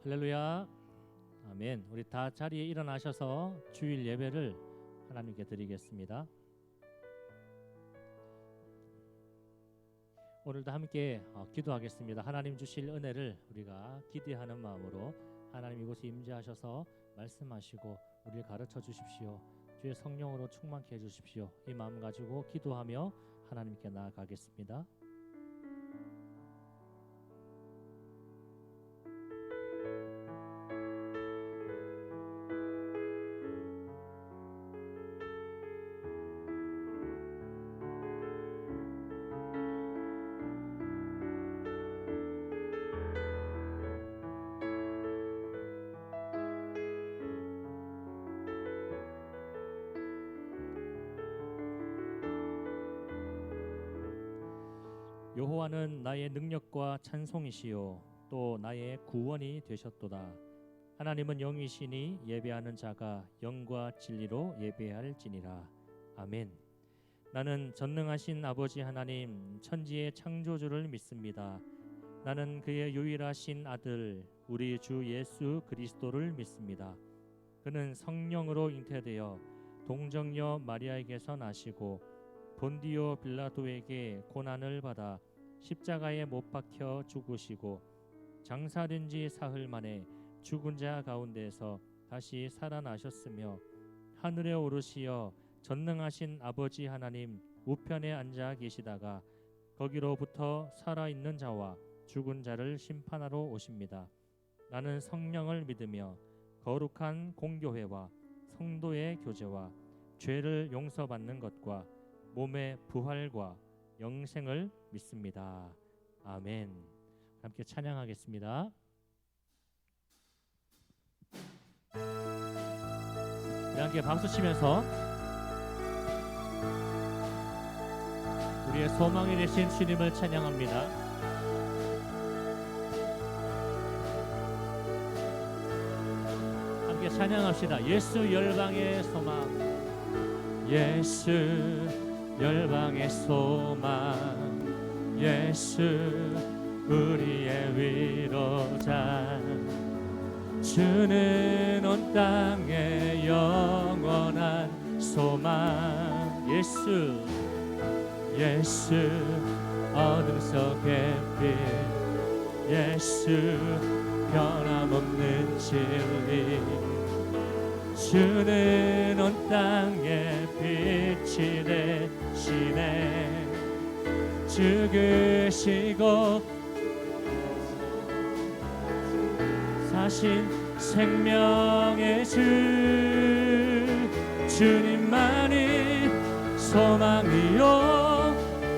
할렐루야. 아멘. 우리 다 자리에 일어나셔서 주일 예배를 하나님께 드리겠습니다. 오늘도 함께 기도하겠습니다. 하나님 주실 은혜를 우리가 기대하는 마음으로 하나님 이곳에 임재하셔서 말씀하시고 우리를 가르쳐 주십시오. 주의 성령으로 충만케 해주십시오. 이 마음 가지고 기도하며 하나님께 나아가겠습니다. 여호와는 나의 능력과 찬송이시요 또 나의 구원이 되셨도다. 하나님은 영이시니 예배하는 자가 영과 진리로 예배할지니라. 아멘. 나는 전능하신 아버지 하나님 천지의 창조주를 믿습니다. 나는 그의 유일하신 아들 우리 주 예수 그리스도를 믿습니다. 그는 성령으로 잉태되어 동정녀 마리아에게서 나시고 본디오 빌라도에게 고난을 받아 십자가에 못 박혀 죽으시고 장사된 지 사흘 만에 죽은 자 가운데서 다시 살아나셨으며 하늘에 오르시어 전능하신 아버지 하나님 우편에 앉아 계시다가 거기로부터 살아있는 자와 죽은 자를 심판하러 오십니다. 나는 성령을 믿으며 거룩한 공교회와 성도의 교제와 죄를 용서받는 것과 몸의 부활과 영생을 믿습니다. 아멘. 함께 찬양하겠습니다. 우리 함께 박수 치면서 우리의 소망이 되신 주님을 찬양합니다. 함께 찬양합시다. 예수 열방의 소망, 예수 열방의 소망, 예수 우리의 위로자. 주는 온 땅의 영원한 소망. 예수 예수 어둠 속의 빛, 예수 변함없는 진리. 주는 온 땅에 빛이 되시네. 죽으시고 사신 생명의 주, 주님만이 소망이요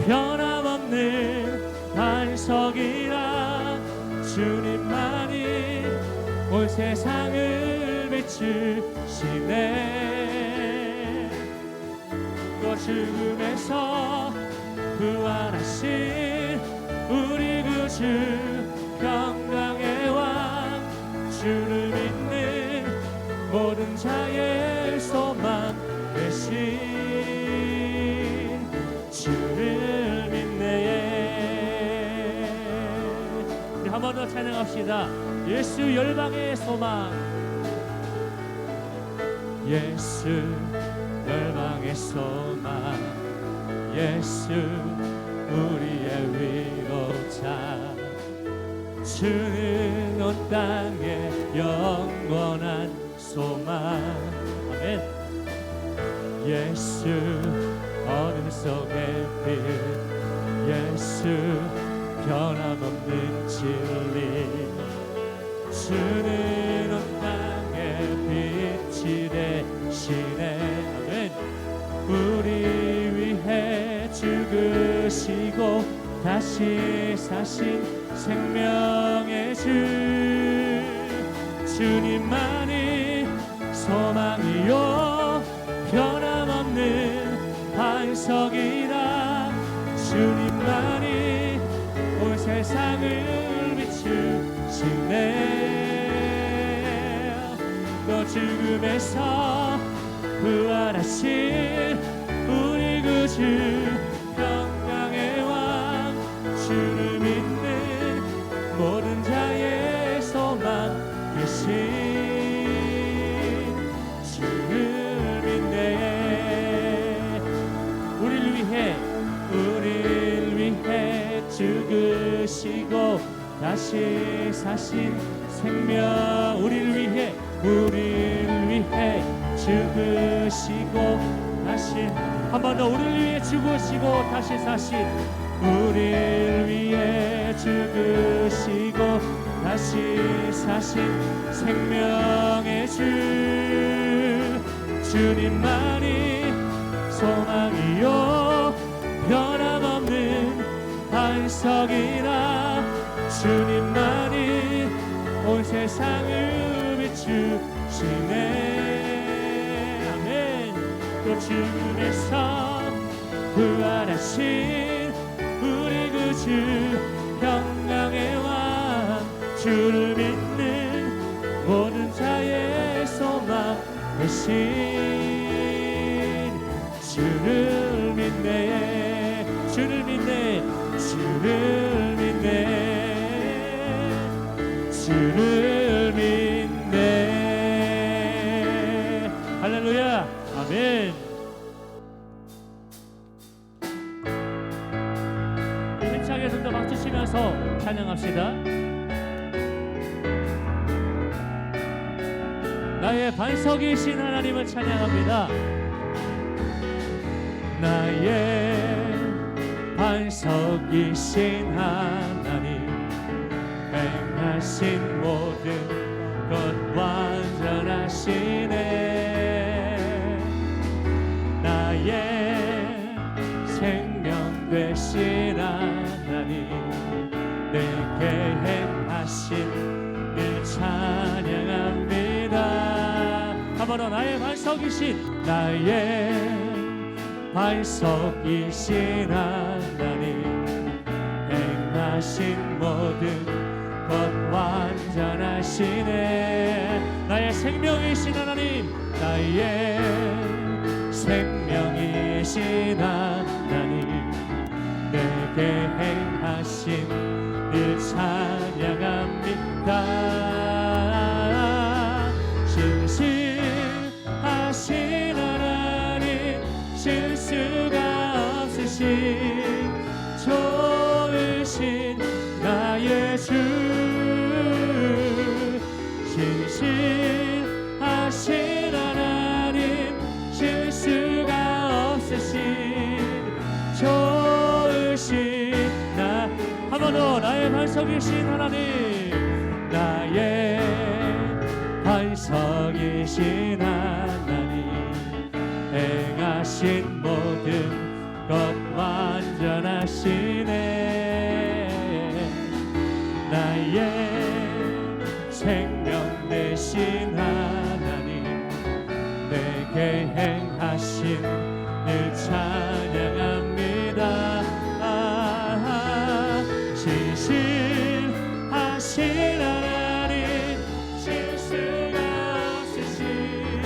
변함없는 반석이라. 주님만이 온 세상을 비추시네. 또 죽음에서 부활하신 우리 구주 평강의 왕, 주를 믿는 모든 자의 소망 되신 주를 믿네. 우리 한 번 더 찬양합시다. 예수 열방의 소망, 예수 열방의 소망, 예수 우리의 위로자. 주는 온 땅의 영원한 소망. 아멘. 예수 어둠 속의 빛, 예수 변함없는 진리. 주는 온 땅의 빛이 되시네. 아멘. 우리 위해 죽으시고 다시 사신 생명의 주, 주님만이 소망이요 변함없는 반석이라. 주님만이 온 세상을 비추시네. 또 죽음에서 부활하신 우리 구주 평강의 왕, 주를 믿는 모든 자의 소망 주를 믿네. 우리를 위해 죽으시고 다시 사신 생명. 우리를 위해 죽으시고 다시 한 번 더 우리를 위해 죽으시고 다시 사신 우리를 위해 죽으시고 다시 사신 생명의 주 주님만이 소망이요 변함없는 반석이라 주님만이 온 세상을 비추시네. 아멘. 또 주님에서 부활하신 우리 구주 평강의 왕 주를 믿는 모든 자의 소망 대신 주를 믿네. 주를 믿네. 주를 믿네. 주를 믿네. 할렐루야. 아멘. 힘차게 손도 박수 치면서 찬양합시다. 나의 반석이신 하나님을 찬양합니다. 나의 반석이신 하나님 행하신 모든 것 완전하시네. 나의 생명 되신 하나님 내게 행하신 일 찬양합니다. 한 번 더 나의 반석이신 하나님 행하신 모든 것 완전하시네. 나의 생명이신 하나님 나의 생명이신 하나님 내게 행하신 일 찬양합니다. 신실하신 하나님 실수가 없으신 좋으신 나의 주 신실하신 하나님 실수가 없으신 좋으신 나 한 번 더 나의 반석이신 하나님 나의 반석이신 하나님 행하신 모든 것 완전하시네. 나의 생명 되신 하나님 내게 행하신 일 찬양합니다. 신실하신 하나님 실수가 없으신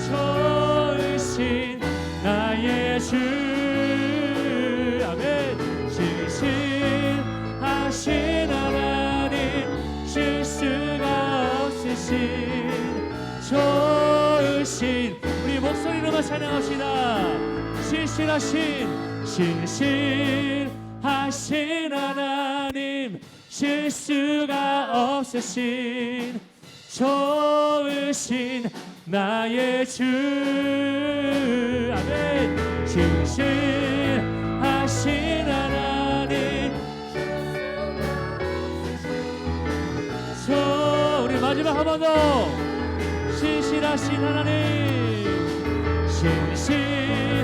좋으신 나의 주 아멘. 신실하신 하나님 실수가 없으신 좋으신 우리 목소리로만 찬양합시다. 신실하신 하나님 실수가 없으신 좋으신 나의 주 아멘. 신실하신 하나님 우리 마지막 한 번 더 신실하신 하나님 신실하신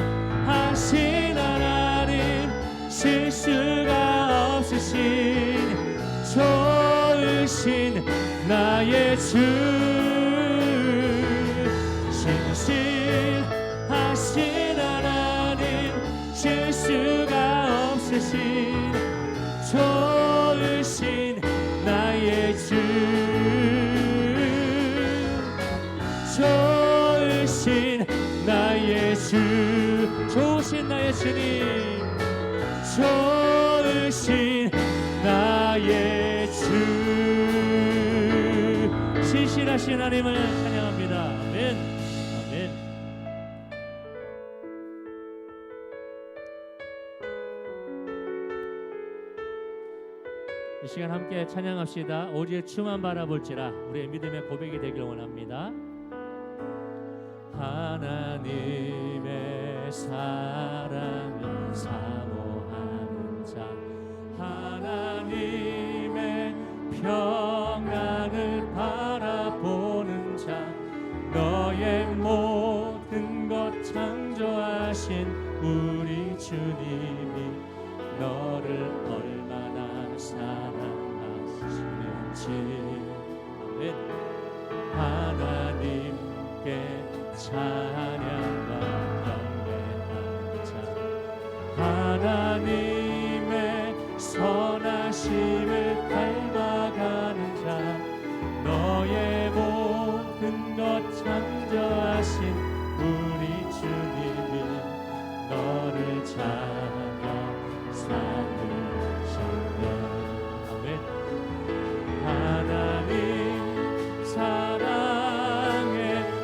하나님 실수가 없으신 좋으신 나의 주 신실하신 하나님 실수가 없으신 좋으신 나의 주 좋으신 나의 주 좋으신 나의 주님 좋으신 나의 주 신실하신 위대하신 하나님을 찬양합니다. 아멘. 아멘. 이 시간 함께 찬양합시다. 오직 주만 바라볼지라. 우리의 믿음의 고백이 되길 원합니다. 하나님의 사랑을 사모하는 자, 하나님의 평안을 바라보는 자, 너의 모든 것 창조하신 우리 주님이 너를 얼마나 사랑하시는지. 아멘. 하나님께 찬양과 경배하는 자, 하나님의 선하심을 닮아가는 자, 너의 모든 것 창조하신 우리 주님이 너를 찾아 삼으셨네. 아멘. 하나님 사랑의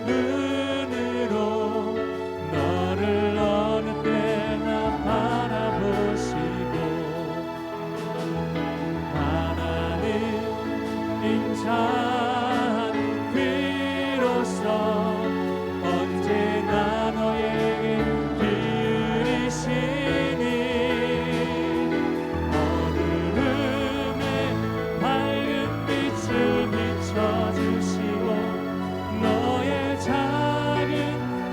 눈으로 너를 어느 때나 바라보시고, 하나님 인자한 귀로서 언제나 너에게 기울이시니, 어두움에 밝은 빛을 비춰주시고, 너의 작은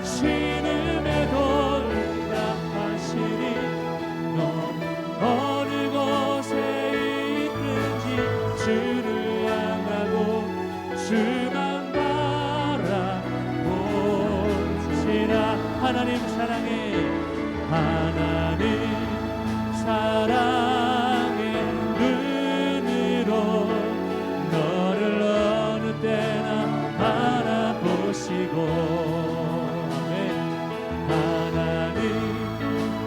신음에도 응답하시니, 너는 어느 곳에 있든지 주를 향하고 주만 바라보시라. 하나님 사랑해. 하나님 사랑의 눈으로 너를 어느 때나 바라보시고, 아멘. 하나님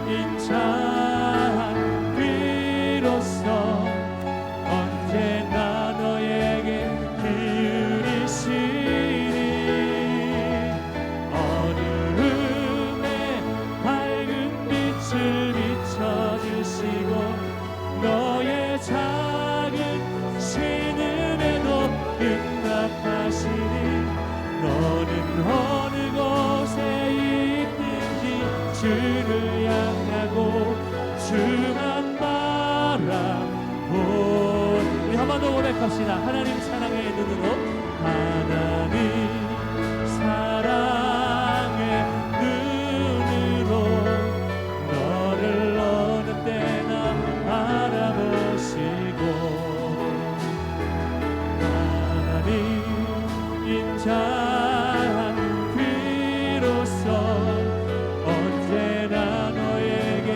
인자한 귀로서 언제나 너에게 기울이시니, 어두움에 밝은 빛을 비춰주시고, 너의 작은 신음에도 응답하시니, 너는 어느 곳에 있든지 주를 향하고 주만 바라보. 우리 한 번 더 고백합시다. 하나님 사랑의 눈으로, 하나님 사랑의 눈으로 너를 어느 때나 바라보시고, 하나님 인자한 귀로서 언제나 너에게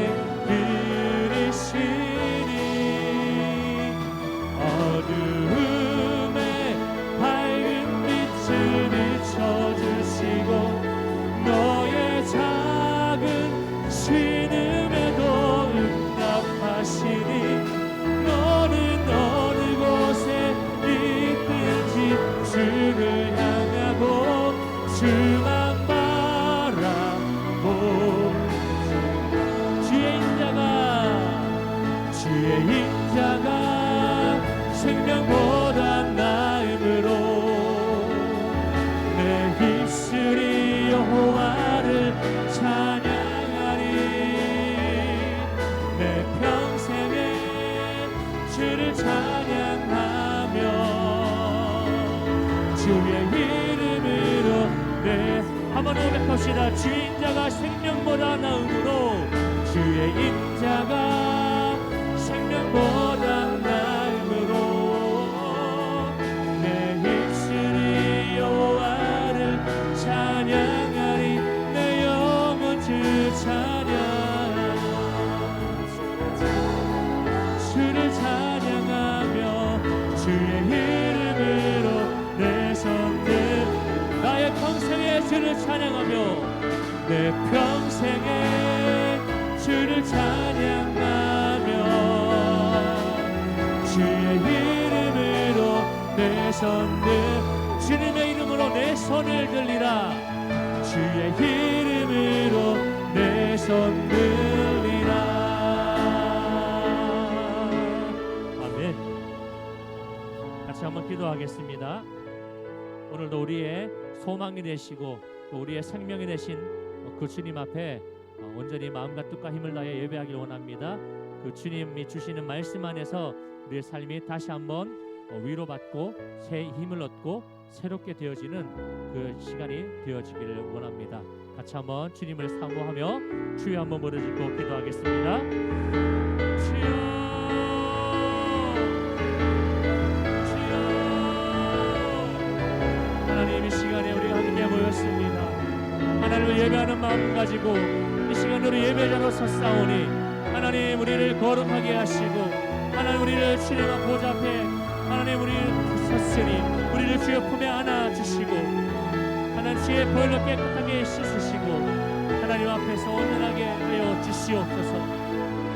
기울이시니, 어두움에 밝은 빛을 비춰주시고, 너의 작은 신음에도 응답하시니, 너는 어느 곳에 있든지 주를 향하고 주만 바라보. 주의 인자가 생명보다 나음으로 내 입술이 여호와를 찬양하리. 내 평생에 주를 찬양하며 주의 이름으로 내 한번 고백합시다. 주의 인자가 생명보다 나음으로, 주의 인자가 생명보다 나음으로 내 입술이 여호와를 찬양하리. 내 영혼 주 찬양, 주를 찬양하며 주의 이름으로 내 손들, 나의 평생에 주를 찬양하며 내 평생에 주를 찬양하며 주의 이름으로 내 손들 주님의 이름으로 내 손을 들리라. 주의 이름으로 내 손 들리라. 아멘. 같이 한번 기도하겠습니다. 오늘도 우리의 소망이 되시고 또 우리의 생명이 되신 그 주님 앞에 온전히 마음과 뜻과 힘을 다해 예배하길 원합니다. 그 주님이 주시는 말씀 안에서 우리의 삶이 다시 한번 위로받고 새 힘을 얻고 새롭게 되어지는 그 시간이 되어지기를 원합니다. 같이 한번 주님을 사모하며 주여 한번 부르짖고 기도하겠습니다. 주여, 주여. 하나님, 이 시간에 우리가 함께 모였습니다. 하나님을 예배하는 마음 가지고 이 시간으로 예배자로 섰사오니 하나님 우리를 거룩하게 하시고 하나님 우리를 주님의 보좌 앞에 하나님 우리를 섰으니 우리를 주의 품에 안아주시고 하나님 주의 보혈로 깨끗하게 씻으시고 하나님 앞에서 온전하게 하여 주시옵소서.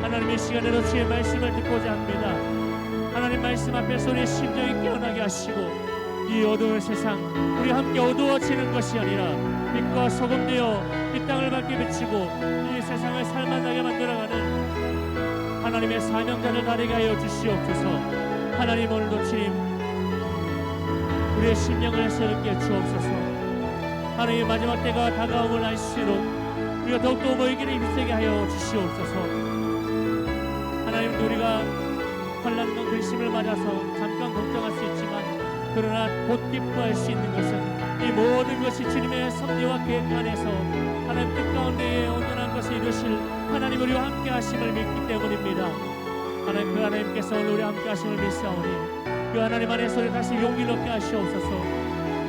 하나님 이 시간에도 주의 말씀을 듣고자 합니다. 하나님 말씀 앞에서 우리의 심정이 깨어나게 하시고 이 어두운 세상 우리 함께 어두워지는 것이 아니라 빛과 소금 되어 이 땅을 밝게 비치고 이 세상을 살만하게 만들어가는 하나님의 사명자를 다르게 하여 주시옵소서. 하나님 오늘도 주님 우리의 심령을 새롭게 주옵소서. 하나님 마지막 때가 다가옴을 알수록 우리가 더욱더 모이기를 힘쓰게 하여 주시옵소서. 하나님도 우리가 환난과 근심을 맞아서 잠깐 걱정할 수 있지만 그러나 곧 기뻐할 수 있는 것은 이 모든 것이 주님의 섭리와 계획 안에서 하나님 뜻 가운데에 온전한 것을 이루실 하나님 우리와 함께 하심을 믿기 때문입니다. 하나님 그 하나님께서 오늘 우리와 함께 하심을 믿사오니 그 하나님 안에서 우리 다시 용기를 얻게 하시옵소서.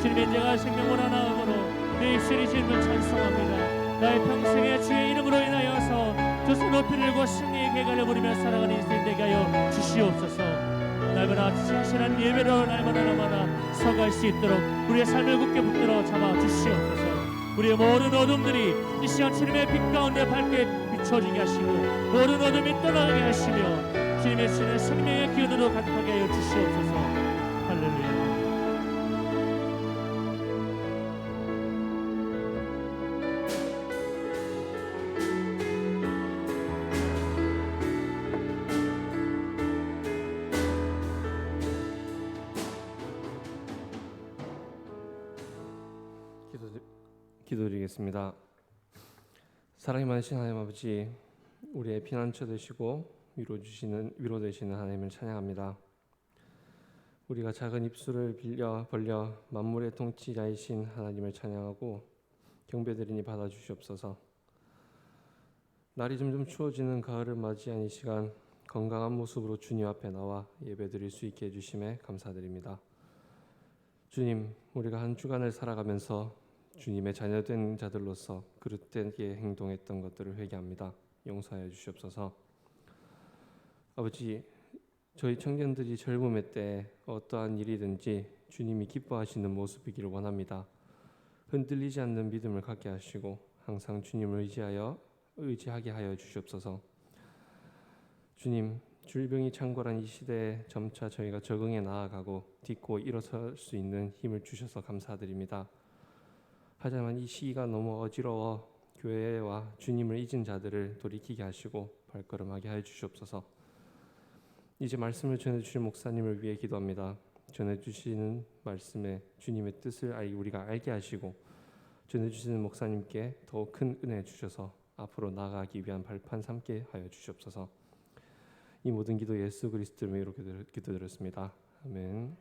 주님의 제가 생명을 하나음으로 내 입술이 주님을 찬송합니다. 나의 평생에 주의 이름으로 인하여서 두수 높이 들고 승리의 계가를 부리며 살아가는 인생 되게 하여 주시옵소서. 날마다 진실한 예배로 날마다 서갈 수 있도록 우리의 삶을 굳게 붙들어 잡아 주시옵소서. 우리의 모든 어둠들이 이 시간 주님의 빛 가운데 밝게 비춰지게 하시고 모든 어둠이 떠나게 하시며 주님의 주는 생명의 기운으로 가득하게 하여 주시옵소서. 할렐루야. 기도드리겠습니다. 사랑이 많으신 하나님 아버지, 우리의 피난처 되시고 위로 되시는 하나님을 찬양합니다. 우리가 작은 입술을 벌려 만물의 통치자이신 하나님을 찬양하고 경배드리니 받아주시옵소서. 날이 점점 추워지는 가을을 맞이한 이 시간 건강한 모습으로 주님 앞에 나와 예배드릴 수 있게 해주심에 감사드립니다. 주님, 우리가 한 주간을 살아가면서 주님의 자녀된 자들로서 그릇되게 행동했던 것들을 회개합니다. 용서하여 주시옵소서. 아버지, 저희 청년들이 젊음의 때 어떠한 일이든지 주님이 기뻐하시는 모습이기를 원합니다. 흔들리지 않는 믿음을 갖게 하시고 항상 주님을 의지하게 하여 주시옵소서. 주님, 질병이 창궐한 이 시대에 점차 저희가 적응해 나아가고 딛고 일어설 수 있는 힘을 주셔서 감사드립니다. 하지만 이 시기가 너무 어지러워 교회와 주님을 잊은 자들을 돌이키게 하시고 발걸음하게 하여 주시옵소서. 이제 말씀을 전해주실 목사님을 위해 기도합니다. 전해주시는 말씀에 주님의 뜻을 우리가 알게 하시고 전해주시는 목사님께 더욱 큰 은혜 주셔서 앞으로 나아가기 위한 발판 삼게 하여 주시옵소서. 이 모든 기도 예수 그리스도의 이름으로 기도드렸습니다. 아멘.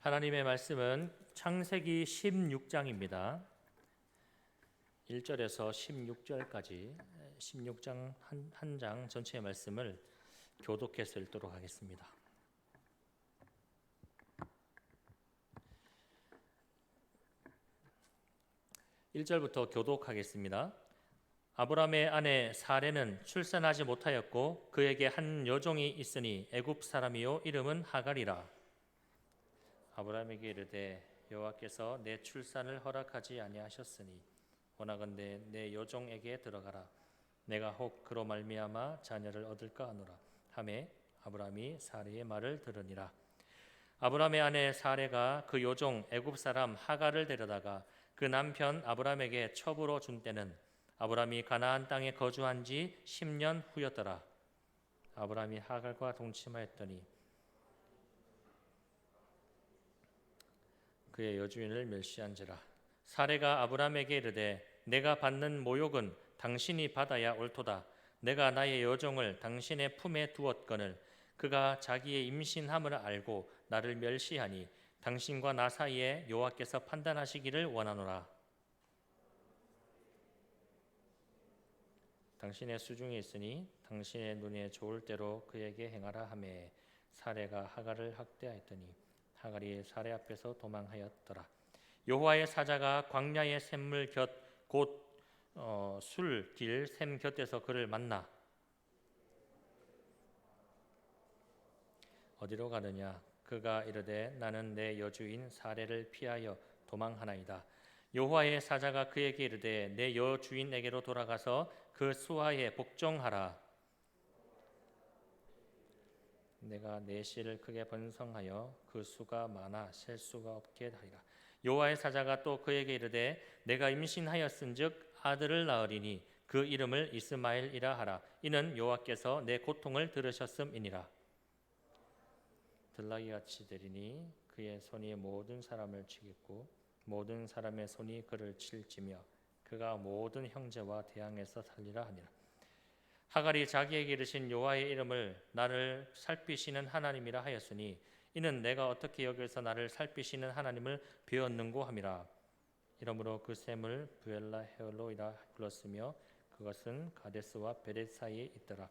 하나님의 말씀은 창세기 16장입니다. 1절에서 16절까지 16장 한 장 전체의 말씀을 교독해서 읽도록 하겠습니다. 1절부터 교독하겠습니다. 아브라함의 아내 사레는 출산하지 못하였고 그에게 한 여종이 있으니 애굽 사람이요 이름은 하갈이라. 아브라함에게 이르되 여호와께서 내 출산을 허락하지 아니하셨으니 원하건대 내 여종에게 들어가라. 내가 혹 그로 말미암아 자녀를 얻을까 하노라 하매 아브라함이 사레의 말을 들으니라. 아브라함의 아내 사레가 그 여종 애굽 사람 하갈을 데려다가 그 남편 아브라함에게 첩으로 준 때는 아브라함이 가나안 땅에 거주한 지 10년 후였더라. 아브라함이 하갈과 동침하였더니 그의 여주인을 멸시한지라. 사레가 아브라함에게 이르되 내가 받는 모욕은 당신이 받아야 옳도다. 내가 나의 여종을 당신의 품에 두었거늘 그가 자기의 임신함을 알고 나를 멸시하니 당신과 나 사이에 여호와께서 판단하시기를 원하노라. 당신의 수중에 있으니 당신의 눈에 좋을 대로 그에게 행하라 하매 사레가 하갈을 학대하였더니 하갈이 사레 앞에서 도망하였더라. 여호와의 사자가 광야의 샘물 곁 곧 술길 샘 곁에서 그를 만나 어디로 가느냐? 그가 이르되 나는 내 여주인 사레를 피하여 도망하나이다. 여호와의 사자가 그에게 이르되 내 여주인에게로 돌아가서 그 수하에 복종하라. 내가 내 씨를 크게 번성하여 그 수가 많아 셀 수가 없게 하리라. 여호와의 사자가 또 그에게 이르되 내가 임신하였은즉 아들을 낳으리니 그 이름을 이스마엘이라 하라. 이는 여호와께서 내 고통을 들으셨음이니라. 들나귀같이 되리니 그의 손이 모든 사람을 치겠고 모든 사람의 손이 그를 칠지며 그가 모든 형제와 대항해서 살리라 하니라. 하갈이 자기에게 이르신 여호와의 이름을 나를 살피시는 하나님이라 하였으니 이는 내가 어떻게 여기서 나를 살피시는 하나님을 배웠는고 함이라. 이러므로 그 샘을 부엘라 헤올로이라 불렀으며 그것은 가데스와 베렛 사이에 있더라.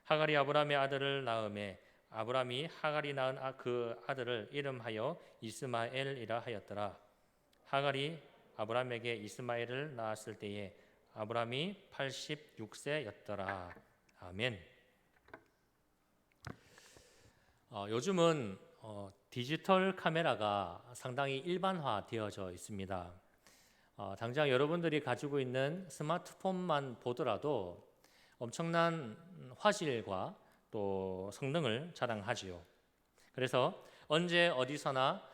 하갈이 아브라함의 아들을 낳음에 아브라함이 하갈이 낳은 그 아들을 이름하여 이스마엘이라 하였더라. 하갈이 아브라함에게 이스마엘을 낳았을 때에 아브라함이 86세였더라. 아멘. 요즘은 디지털 카메라가 상당히 일반화되어져 있습니다. 당장 여러분들이 가지고 있는 스마트폰만 보더라도 엄청난 화질과 또 성능을 자랑하지요. 그래서 언제 어디서나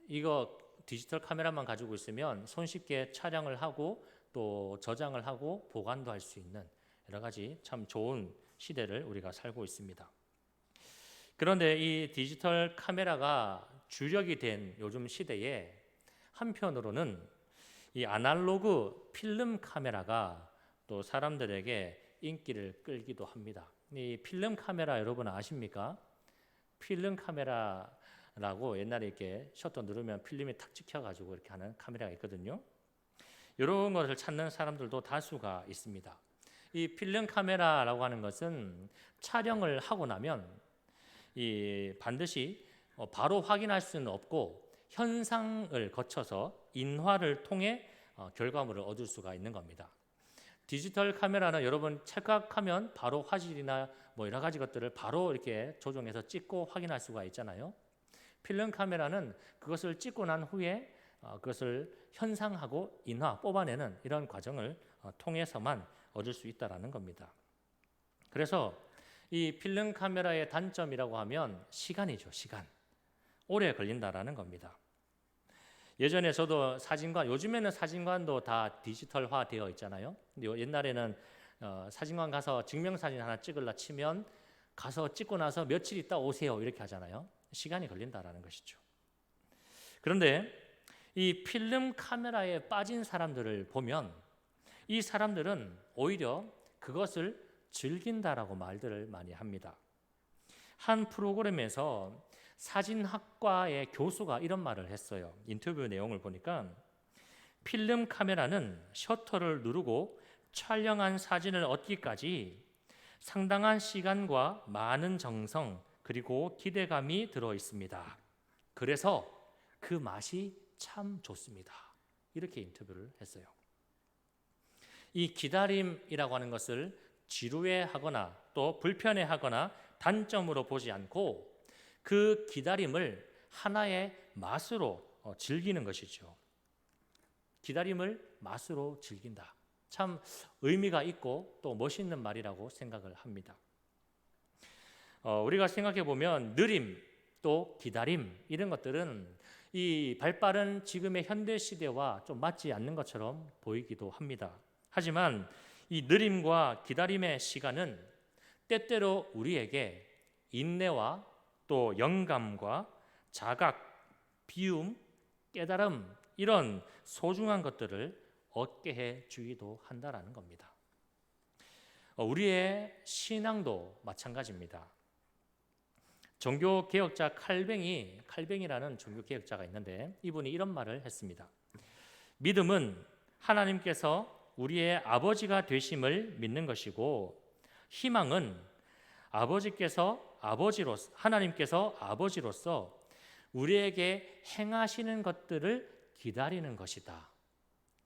이거 디지털 카메라만 가지고 있으면 손쉽게 촬영을 하고 또 저장을 하고 보관도 할 수 있는 여러 가지 참 좋은 시대를 우리가 살고 있습니다. 그런데 이 디지털 카메라가 주력이 된 요즘 시대에 한편으로는 이 아날로그 필름 카메라가 또 사람들에게 인기를 끌기도 합니다. 이 필름 카메라 여러분 아십니까? 필름 카메라라고 옛날에 이렇게 셔터 누르면 필름이 탁 찍혀가지고 이렇게 하는 카메라가 있거든요. 이런 것을 찾는 사람들도 다수가 있습니다. 이 필름 카메라라고 하는 것은 촬영을 하고 나면 반드시 바로 확인할 수는 없고 현상을 거쳐서 인화를 통해 결과물을 얻을 수가 있는 겁니다. 디지털 카메라는 여러분 착각하면 바로 화질이나 뭐 여러 가지 것들을 바로 이렇게 조정해서 찍고 확인할 수가 있잖아요. 필름 카메라는 그것을 찍고 난 후에 그것을 현상하고 인화, 뽑아내는 이런 과정을 통해서만 얻을 수 있다라는 겁니다. 그래서 이 필름 카메라의 단점이라고 하면 시간이죠, 시간. 오래 걸린다라는 겁니다. 예전에 저도 사진관, 요즘에는 사진관도 다 디지털화 되어 있잖아요. 근데 옛날에는 사진관 가서 증명사진 하나 찍으려 치면 가서 찍고 나서 며칠 있다 오세요 이렇게 하잖아요. 시간이 걸린다라는 것이죠. 그런데 이 필름 카메라에 빠진 사람들을 보면 이 사람들은 오히려 그것을 즐긴다라고 말들을 많이 합니다. 한 프로그램에서 사진학과의 교수가 이런 말을 했어요. 인터뷰 내용을 보니까 필름 카메라는 셔터를 누르고 촬영한 사진을 얻기까지 상당한 시간과 많은 정성 그리고 기대감이 들어 있습니다. 그래서 그 맛이 참 좋습니다. 이렇게 인터뷰를 했어요. 이 기다림이라고 하는 것을 지루해하거나 또 불편해하거나 단점으로 보지 않고 그 기다림을 하나의 맛으로 즐기는 것이죠. 기다림을 맛으로 즐긴다. 참 의미가 있고 또 멋있는 말이라고 생각을 합니다. 우리가 생각해 보면 느림 또 기다림 이런 것들은 이 발빠른 지금의 현대 시대와 좀 맞지 않는 것처럼 보이기도 합니다. 하지만 이 느림과 기다림의 시간은 때때로 우리에게 인내와 또 영감과 자각, 비움, 깨달음 이런 소중한 것들을 얻게 해 주기도 한다라는 겁니다. 우리의 신앙도 마찬가지입니다. 종교개혁자 칼뱅이라는 종교개혁자가 있는데 이분이 이런 말을 했습니다. 믿음은 하나님께서 우리의 아버지가 되심을 믿는 것이고 희망은 하나님께서 아버지로서 우리에게 행하시는 것들을 기다리는 것이다.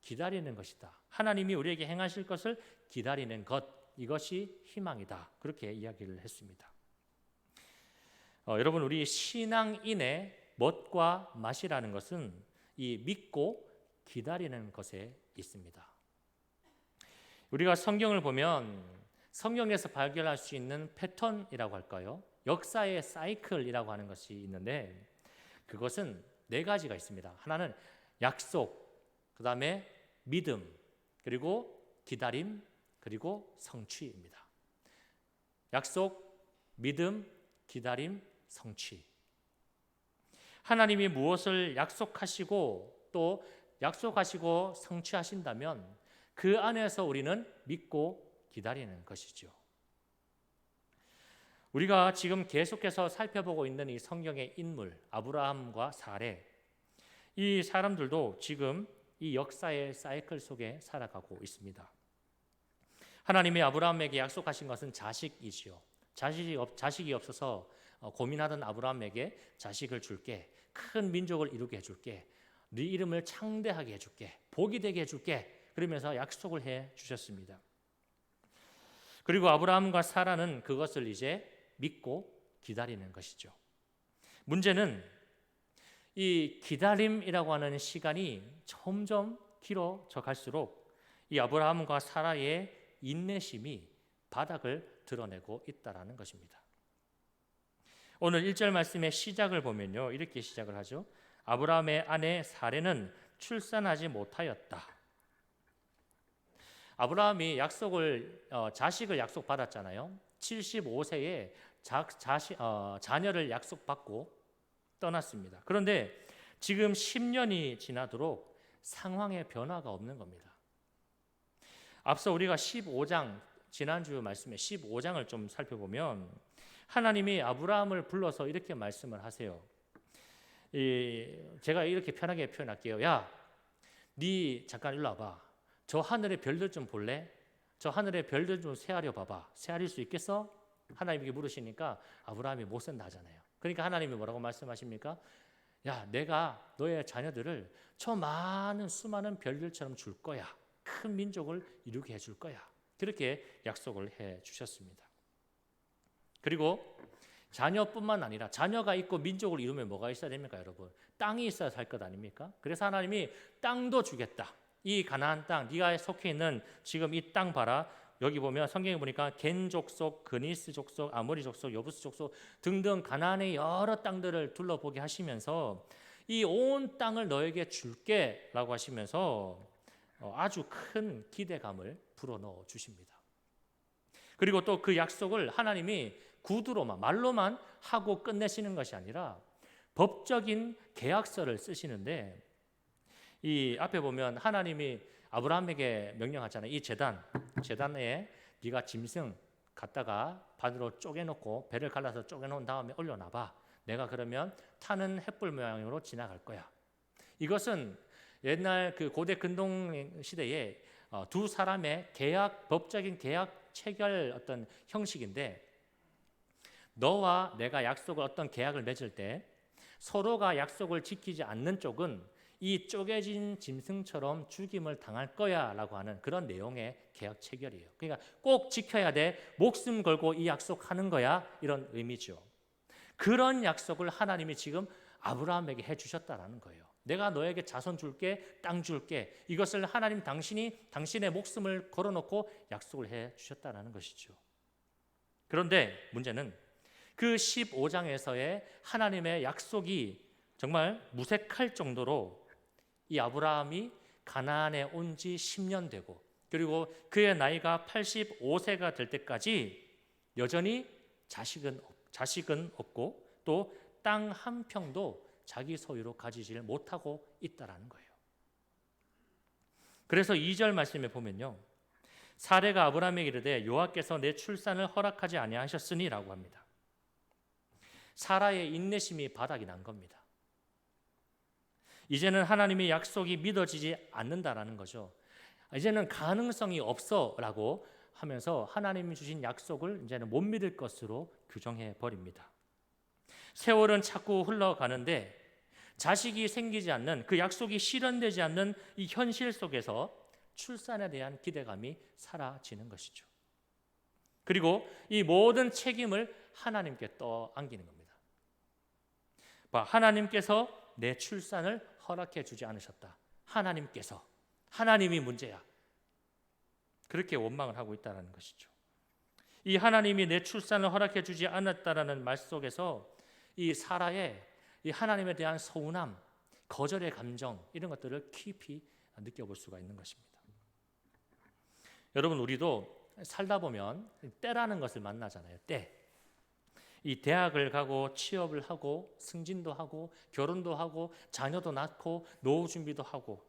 기다리는 것이다. 하나님이 우리에게 행하실 것을 기다리는 것, 이것이 희망이다. 그렇게 이야기를 했습니다. 여러분, 우리 신앙인의 멋과 맛이라는 것은 이 믿고 기다리는 것에 있습니다. 우리가 성경을 보면 성경에서 발견할 수 있는 패턴이라고 할까요? 역사의 사이클이라고 하는 것이 있는데 그것은 4가지가 있습니다. 하나는 약속, 그 다음에 믿음, 그리고 기다림, 그리고 성취입니다. 약속, 믿음, 기다림, 성취. 하나님이 무엇을 약속하시고 또 약속하시고 성취하신다면 그 안에서 우리는 믿고 기다리는 것이죠. 우리가 지금 계속해서 살펴보고 있는 이 성경의 인물 아브라함과 사레, 이 사람들도 지금 이 역사의 사이클 속에 살아가고 있습니다. 하나님이 아브라함에게 약속하신 것은 자식이지요. 자식이 없어서 고민하던 아브라함에게 자식을 줄게, 큰 민족을 이루게 해줄게, 네 이름을 창대하게 해줄게, 복이 되게 해줄게, 그러면서 약속을 해 주셨습니다. 그리고 아브라함과 사라는 그것을 이제 믿고 기다리는 것이죠. 문제는 이 기다림이라고 하는 시간이 점점 길어져 갈수록 이 아브라함과 사라의 인내심이 바닥을 드러내고 있다라는 것입니다. 오늘 1절 말씀의 시작을 보면요, 이렇게 시작을 하죠. 아브라함의 아내 사레는 출산하지 못하였다. 아브라함이 자식을 약속받았잖아요. 75세에 자녀를 약속받고 떠났습니다. 그런데 지금 10년이 지나도록 상황의 변화가 없는 겁니다. 앞서 우리가 15장, 지난주 말씀에 15장을 좀 살펴보면 하나님이 아브라함을 불러서 이렇게 말씀을 하세요. 제가 이렇게 편하게 표현할게요. 야, 네 잠깐 일로 와봐. 저 하늘의 별들 좀 볼래? 저 하늘의 별들 좀 세아려 봐봐. 세아릴 수 있겠어? 하나님께 물으시니까 아브라함이 못 쓴다 하잖아요. 그러니까 하나님이 뭐라고 말씀하십니까? 야, 내가 너의 자녀들을 저 수많은 별들처럼 줄 거야. 큰 민족을 이루게 해줄 거야. 그렇게 약속을 해 주셨습니다. 그리고 자녀뿐만 아니라 자녀가 있고 민족을 이루면 뭐가 있어야 됩니까, 여러분? 땅이 있어야 살 것 아닙니까? 그래서 하나님이 땅도 주겠다. 이 가나안 땅, 네가 속해 있는 지금 이 땅 봐라. 여기 보면 성경에 보니까 겐 족속, 그니스 족속, 아모리 족속, 여부스 족속 등등 가나안의 여러 땅들을 둘러보게 하시면서 이 온 땅을 너에게 줄게라고 하시면서 아주 큰 기대감을 불어넣어 주십니다. 그리고 또 그 약속을 하나님이 구두로만 말로만 하고 끝내시는 것이 아니라 법적인 계약서를 쓰시는데 이 앞에 보면 하나님이 아브라함에게 명령하잖아요. 이 재단에 네가 짐승 갖다가 반으로 쪼개놓고 배를 갈라서 쪼개놓은 다음에 올려놔봐. 내가 그러면 타는 횃불 모양으로 지나갈 거야. 이것은 옛날 그 고대 근동 시대에 두 사람의 법적인 계약 체결 어떤 형식인데 너와 내가 어떤 계약을 맺을 때 서로가 약속을 지키지 않는 쪽은 이 쪼개진 짐승처럼 죽임을 당할 거야 라고 하는 그런 내용의 계약 체결이에요. 그러니까 꼭 지켜야 돼, 목숨 걸고 이 약속하는 거야, 이런 의미죠. 그런 약속을 하나님이 지금 아브라함에게 해주셨다라는 거예요. 내가 너에게 자손 줄게, 땅 줄게. 이것을 하나님 당신이 당신의 목숨을 걸어놓고 약속을 해주셨다라는 것이죠. 그런데 문제는 그 15장에서의 하나님의 약속이 정말 무색할 정도로 이 아브라함이 가나안에 온 지 10년 되고, 그리고 그의 나이가 85세가 될 때까지 여전히 자식은 없고 또 땅 한 평도 자기 소유로 가지지를 못하고 있다라는 거예요. 그래서 2절 말씀에 보면요, 사레가 아브라함에게 이르되 여호와께서 내 출산을 허락하지 아니하셨으니라고 합니다. 사라의 인내심이 바닥이 난 겁니다. 이제는 하나님의 약속이 믿어지지 않는다라는 거죠. 이제는 가능성이 없어라고 하면서 하나님이 주신 약속을 이제는 못 믿을 것으로 규정해 버립니다. 세월은 자꾸 흘러가는데 자식이 생기지 않는, 그 약속이 실현되지 않는 이 현실 속에서 출산에 대한 기대감이 사라지는 것이죠. 그리고 이 모든 책임을 하나님께 떠안기는 겁니다. 하나님께서 내 출산을 허락해 주지 않으셨다. 하나님이 문제야. 그렇게 원망을 하고 있다는 것이죠. 이 하나님이 내 출산을 허락해 주지 않았다라는 말 속에서 이 사라의 이 하나님에 대한 서운함, 거절의 감정, 이런 것들을 깊이 느껴볼 수가 있는 것입니다. 여러분, 우리도 살다 보면 때라는 것을 만나잖아요. 때. 이 대학을 가고 취업을 하고 승진도 하고 결혼도 하고 자녀도 낳고 노후 준비도 하고,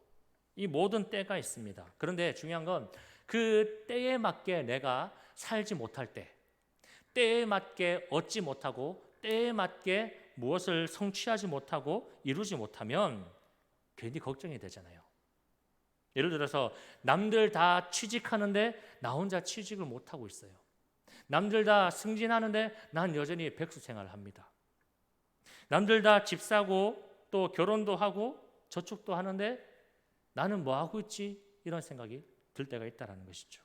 이 모든 때가 있습니다. 그런데 중요한 건 그 때에 맞게 내가 살지 못할 때, 때에 맞게 얻지 못하고 때에 맞게 무엇을 성취하지 못하고 이루지 못하면 괜히 걱정이 되잖아요. 예를 들어서 남들 다 취직하는데 나 혼자 취직을 못하고 있어요. 남들 다 승진하는데 난 여전히 백수 생활을 합니다. 남들 다 집 사고 또 결혼도 하고 저축도 하는데 나는 뭐 하고 있지? 이런 생각이 들 때가 있다는 것이죠.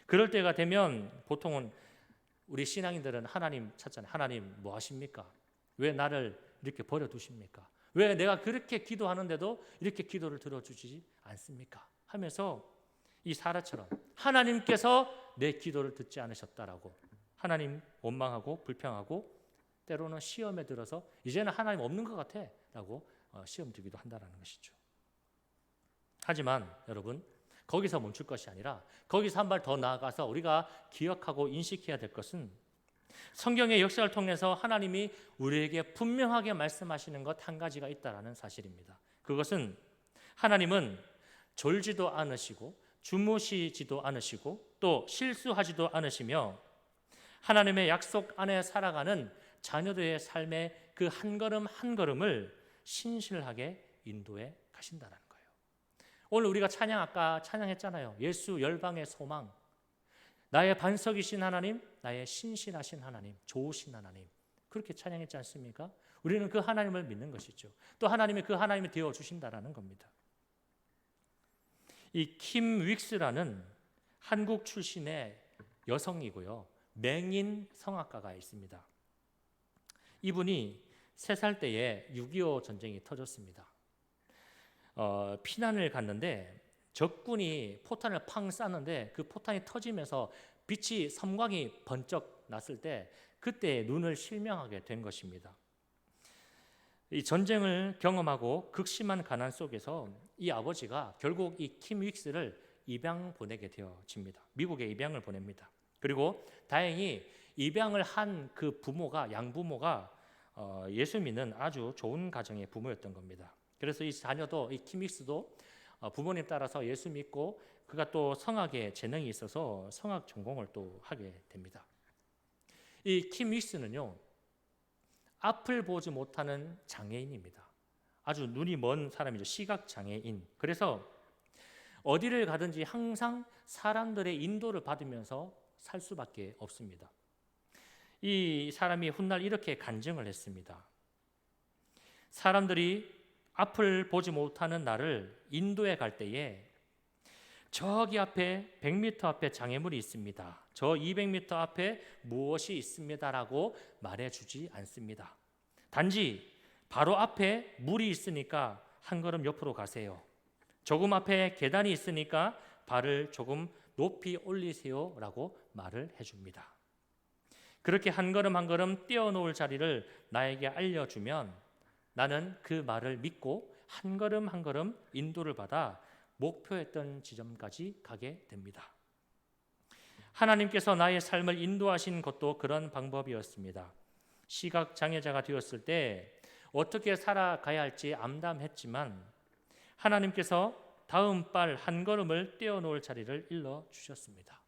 그럴 때가 되면 보통은 우리 신앙인들은 하나님 찾잖아요. 하나님 뭐 하십니까? 왜 나를 이렇게 버려두십니까? 왜 내가 그렇게 기도하는데도 이렇게 기도를 들어주지 않습니까? 하면서 이 사라처럼 하나님께서 내 기도를 듣지 않으셨다라고 하나님 원망하고 불평하고, 때로는 시험에 들어서 이제는 하나님 없는 것 같아 라고 시험 들기도 한다는 것이죠. 하지만 여러분, 거기서 멈출 것이 아니라 거기서 한 발 더 나아가서 우리가 기억하고 인식해야 될 것은 성경의 역사를 통해서 하나님이 우리에게 분명하게 말씀하시는 것 한 가지가 있다라는 사실입니다. 그것은 하나님은 졸지도 않으시고 주무시지도 않으시고 또 실수하지도 않으시며 하나님의 약속 안에 살아가는 자녀들의 삶의 그 한 걸음 한 걸음을 신실하게 인도해 가신다는 거예요. 오늘 우리가 아까 찬양했잖아요. 예수 열방의 소망, 나의 반석이신 하나님, 나의 신실하신 하나님, 좋으신 하나님, 그렇게 찬양했지 않습니까? 우리는 그 하나님을 믿는 것이죠. 또 하나님이 그 하나님이 되어주신다라는 겁니다. 이 킴 윅스라는 한국 출신의 여성이고요, 맹인 성악가가 있습니다. 이분이 3살 때에 6.25 전쟁이 터졌습니다. 피난을 갔는데 적군이 포탄을 팡 쐈는데 그 포탄이 터지면서 빛이 섬광이 번쩍 났을 때 그때 눈을 실명하게 된 것입니다. 이 전쟁을 경험하고 극심한 가난 속에서 이 아버지가 결국 이 킴 윅스를 입양 보내게 되어집니다. 미국에 입양을 보냅니다. 그리고 다행히 입양을 한 그 부모가, 양부모가 예수 믿는 아주 좋은 가정의 부모였던 겁니다. 그래서 이 자녀도, 이 킴 윅스도 부모님 따라서 예수 믿고 그가 또 성악에 재능이 있어서 성악 전공을 또 하게 됩니다. 이 킴 윅스는요, 앞을 보지 못하는 장애인입니다. 아주 눈이 먼 사람이죠. 시각 장애인. 그래서 어디를 가든지 항상 사람들의 인도를 받으면서 살 수밖에 없습니다. 이 사람이 훗날 이렇게 간증을 했습니다. 사람들이 앞을 보지 못하는 나를 인도해 갈 때에 저기 앞에 100m 앞에 장애물이 있습니다. 저 200m 앞에 무엇이 있습니다라고 말해주지 않습니다. 단지 바로 앞에 물이 있으니까 한 걸음 옆으로 가세요. 조금 앞에 계단이 있으니까 발을 조금 높이 올리세요라고 말을 해줍니다. 그렇게 한 걸음 한 걸음 떼어놓을 자리를 나에게 알려주면 나는 그 말을 믿고 한 걸음 한 걸음 인도를 받아 목표했던 지점까지 가게 됩니다. 하나님께서 나의 삶을 인도하신 것도 그런 방법이었습니다. 시각장애자가 되었을 때 어떻게 살아가야 할지 암담했지만 하나님께서 다음 발 한 걸음을 떼어놓을 자리를 일러주셨습니다.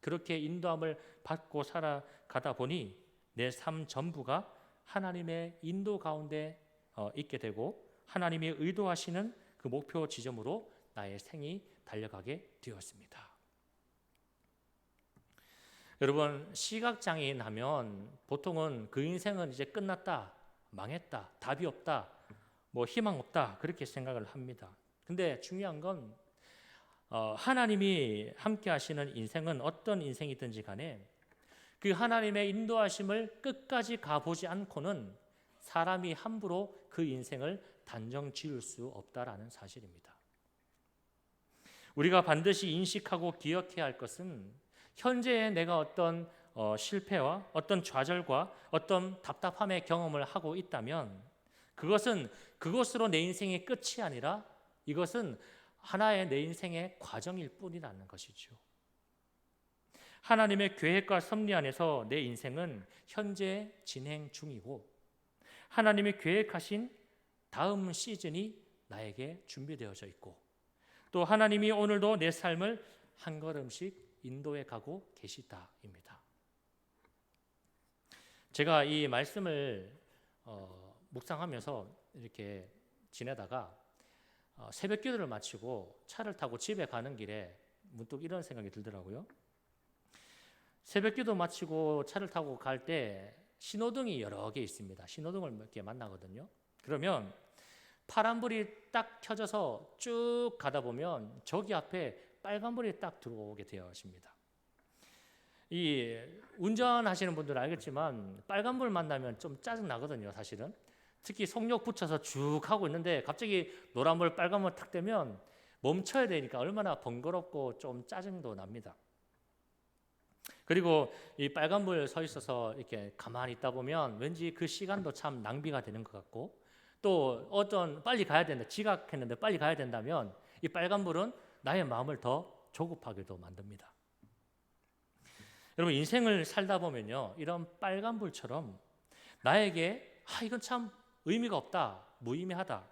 그렇게 인도함을 받고 살아가다 보니 내 삶 전부가 하나님의 인도 가운데 있게 되고 하나님이 의도하시는 그 목표 지점으로 나의 생이 달려가게 되었습니다. 여러분, 시각장애인 하면 보통은 그 인생은 이제 끝났다, 망했다, 답이 없다, 뭐 희망 없다 그렇게 생각을 합니다. 근데 중요한 건 하나님이 함께 하시는 인생은 어떤 인생이든지 간에 그 하나님의 인도하심을 끝까지 가보지 않고는 사람이 함부로 그 인생을 단정 지을 수 없다라는 사실입니다. 우리가 반드시 인식하고 기억해야 할 것은 현재의 내가 어떤 실패와 어떤 좌절과 어떤 답답함의 경험을 하고 있다면 그것은 그것으로 내 인생의 끝이 아니라 이것은 하나의 내 인생의 과정일 뿐이라는 것이죠. 하나님의 계획과 섭리 안에서 내 인생은 현재 진행 중이고 하나님이 계획하신 다음 시즌이 나에게 준비되어져 있고 또 하나님이 오늘도 내 삶을 한 걸음씩 인도해 가고 계시다입니다. 제가 이 말씀을 묵상하면서 이렇게 지내다가 새벽 기도를 마치고 차를 타고 집에 가는 길에 문득 이런 생각이 들더라고요. 새벽 기도 마치고 차를 타고 갈 때 신호등이 여러 개 있습니다. 신호등을 몇 개 만나거든요. 그러면 파란불이 딱 켜져서 쭉 가다 보면 저기 앞에 빨간불이 딱 들어오게 되어 있습니다. 이 운전하시는 분들은 알겠지만 빨간불 만나면 좀 짜증 나거든요, 사실은. 특히 속력 붙여서 쭉 하고 있는데 갑자기 노란불, 빨간불 탁 되면 멈춰야 되니까 얼마나 번거롭고 좀 짜증도 납니다. 그리고 이 빨간불 서 있어서 이렇게 가만히 있다 보면 왠지 그 시간도 참 낭비가 되는 것 같고 또 어떤 빨리 가야 된다, 지각했는데 빨리 가야 된다면 이 빨간불은 나의 마음을 더 조급하게도 만듭니다. 여러분, 인생을 살다 보면요, 이런 빨간불처럼 나에게 이건 참 의미가 없다, 무의미하다,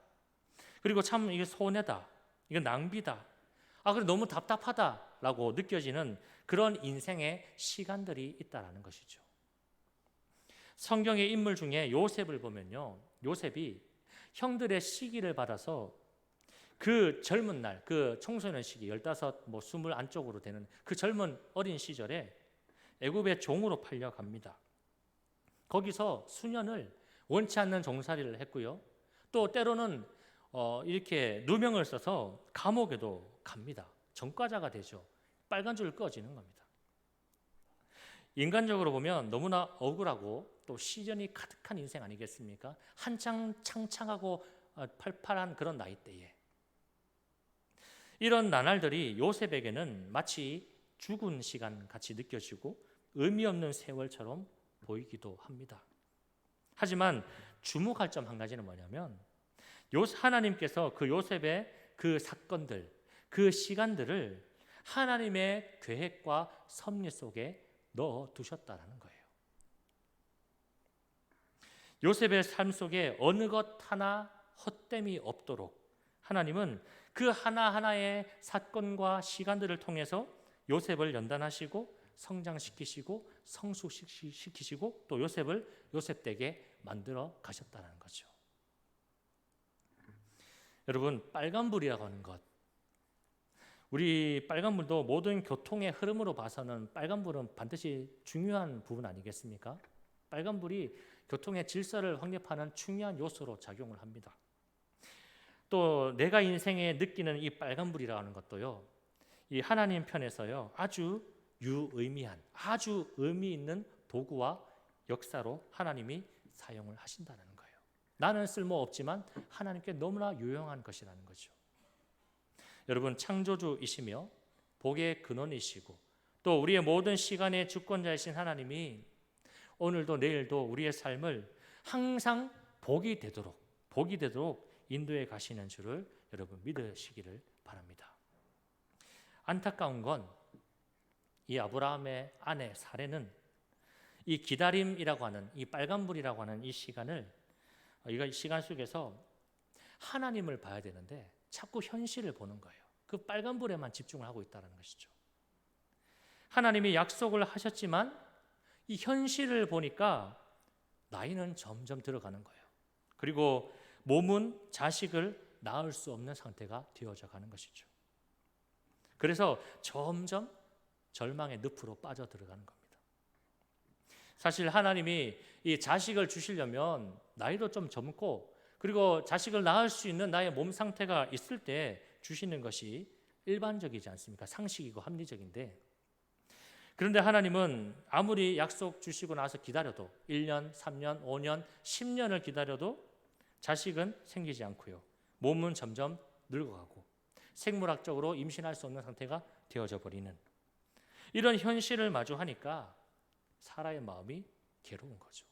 그리고 참 이게 손해다, 이건 낭비다, 그래 너무 답답하다라고 느껴지는 그런 인생의 시간들이 있다라는 것이죠. 성경의 인물 중에 요셉을 보면요, 요셉이 형들의 시기를 받아서 그 젊은 날, 그 청소년 시기 15, 20 안쪽으로 되는 그 젊은 어린 시절에 애굽의 종으로 팔려갑니다. 거기서 수년을 원치 않는 종살이를 했고요. 또 때로는 이렇게 누명을 써서 감옥에도 갑니다. 전과자가 되죠. 빨간 줄을 꺼지는 겁니다. 인간적으로 보면 너무나 억울하고 또 시련이 가득한 인생 아니겠습니까? 한창 창창하고 팔팔한 그런 나이대에 이런 나날들이 요셉에게는 마치 죽은 시간 같이 느껴지고 의미 없는 세월처럼 보이기도 합니다. 하지만 주목할 점 한 가지는 뭐냐면 하나님께서 그 요셉의 그 사건들, 그 시간들을 하나님의 계획과 섭리 속에 넣어두셨다는 거예요. 요셉의 삶 속에 어느 것 하나 헛됨이 없도록 하나님은 그 하나하나의 사건과 시간들을 통해서 요셉을 연단하시고 성장시키시고 성숙시키시고 또 요셉을 요셉되게 만들어 가셨다는 거죠. 여러분, 빨간불이라고 하는 것, 우리 빨간불도 모든 교통의 흐름으로 봐서는 빨간불은 반드시 중요한 부분 아니겠습니까? 빨간불이 교통의 질서를 확립하는 중요한 요소로 작용을 합니다. 또 내가 인생에 느끼는 이 빨간불이라는 것도요, 이 하나님 편에서요 아주 유의미한, 아주 의미 있는 도구와 역사로 하나님이 사용을 하신다는 거예요. 나는 쓸모없지만 하나님께 너무나 유용한 것이라는 거죠. 여러분, 창조주이시며 복의 근원이시고 또 우리의 모든 시간의 주권자이신 하나님이 오늘도 내일도 우리의 삶을 항상 복이 되도록 인도해 가시는 줄을 여러분 믿으시기를 바랍니다. 안타까운 건 이 아브라함의 아내 사레는 이 기다림이라고 하는, 이 빨간불이라고 하는 이 시간을, 이 시간 속에서 하나님을 봐야 되는데 자꾸 현실을 보는 거예요. 그 빨간불에만 집중을 하고 있다는 것이죠. 하나님이 약속을 하셨지만 이 현실을 보니까 나이는 점점 들어가는 거예요. 그리고 몸은 자식을 낳을 수 없는 상태가 되어져 가는 것이죠. 그래서 점점 절망의 늪으로 빠져들어가는 겁니다. 사실 하나님이 이 자식을 주시려면 나이도 좀 젊고 그리고 자식을 낳을 수 있는 나의 몸 상태가 있을 때 주시는 것이 일반적이지 않습니까? 상식이고 합리적인데, 그런데 하나님은 아무리 약속 주시고 나서 기다려도 1년, 3년, 5년, 10년을 기다려도 자식은 생기지 않고요. 몸은 점점 늙어가고 생물학적으로 임신할 수 없는 상태가 되어져 버리는 이런 현실을 마주하니까 사라의 마음이 괴로운 거죠.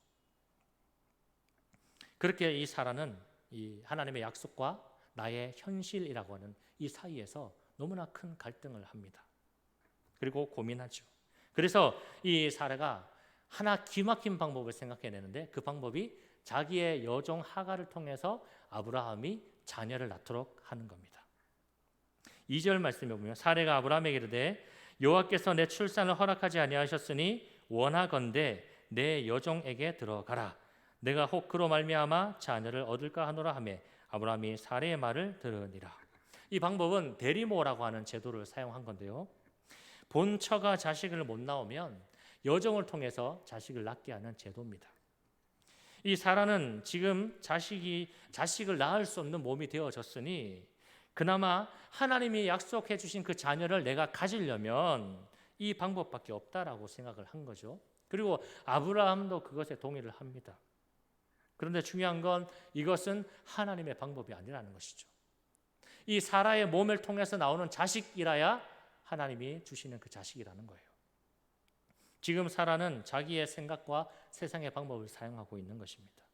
그렇게 이 사라는 이 하나님의 약속과 나의 현실이라고 하는 이 사이에서 너무나 큰 갈등을 합니다. 그리고 고민하죠. 그래서 이 사라가 하나 기막힌 방법을 생각해내는데 그 방법이 자기의 여종 하갈을 통해서 아브라함이 자녀를 낳도록 하는 겁니다. 2절 말씀에 보면 사레가 아브라함에게 이르되 여호와께서 내 출산을 허락하지 아니하셨으니 원하건대 내 여종에게 들어가라. 내가 혹 그로 말미암아 자녀를 얻을까 하노라 하매 아브라함이 사레의 말을 들으니라. 이 방법은 대리모라고 하는 제도를 사용한 건데요. 본처가 자식을 못 낳으면 여종을 통해서 자식을 낳게 하는 제도입니다. 이 사라는 지금 자식을 낳을 수 없는 몸이 되어졌으니 그나마 하나님이 약속해 주신 그 자녀를 내가 가지려면 이 방법밖에 없다라고 생각을 한 거죠. 그리고 아브라함도 그것에 동의를 합니다. 그런데 중요한 건 이것은 하나님의 방법이 아니라는 것이죠. 이 사라의 몸을 통해서 나오는 자식이라야 하나님이 주시는 그 자식이라는 거예요. 지금 사라는 자기의 생각과 세상의 방법을 사용하고 있는 것입니다.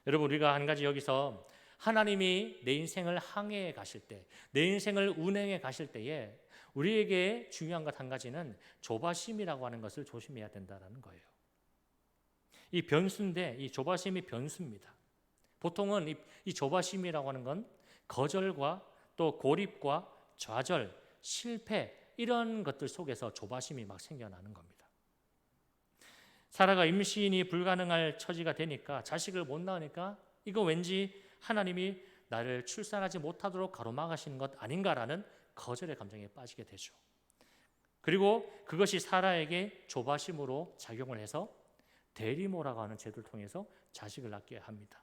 여러분, 우리가 한 가지 여기서 하나님이 내 인생을 항해해 가실 때, 내 인생을 운행해 가실 때에 우리에게 중요한 것 한 가지는 조바심이라고 하는 것을 조심해야 된다는 거예요. 이 변수인데 이 조바심이 변수입니다. 보통은 이 조바심이라고 하는 건 거절과 또 고립과 좌절, 실패 이런 것들 속에서 조바심이 막 생겨나는 겁니다. 사라가 임신이 불가능할 처지가 되니까 자식을 못 낳으니까 이거 왠지 하나님이 나를 출산하지 못하도록 가로막으시는 것 아닌가라는 거절의 감정에 빠지게 되죠. 그리고 그것이 사라에게 조바심으로 작용을 해서 대리모라고 하는 제도를 통해서 자식을 낳게 합니다.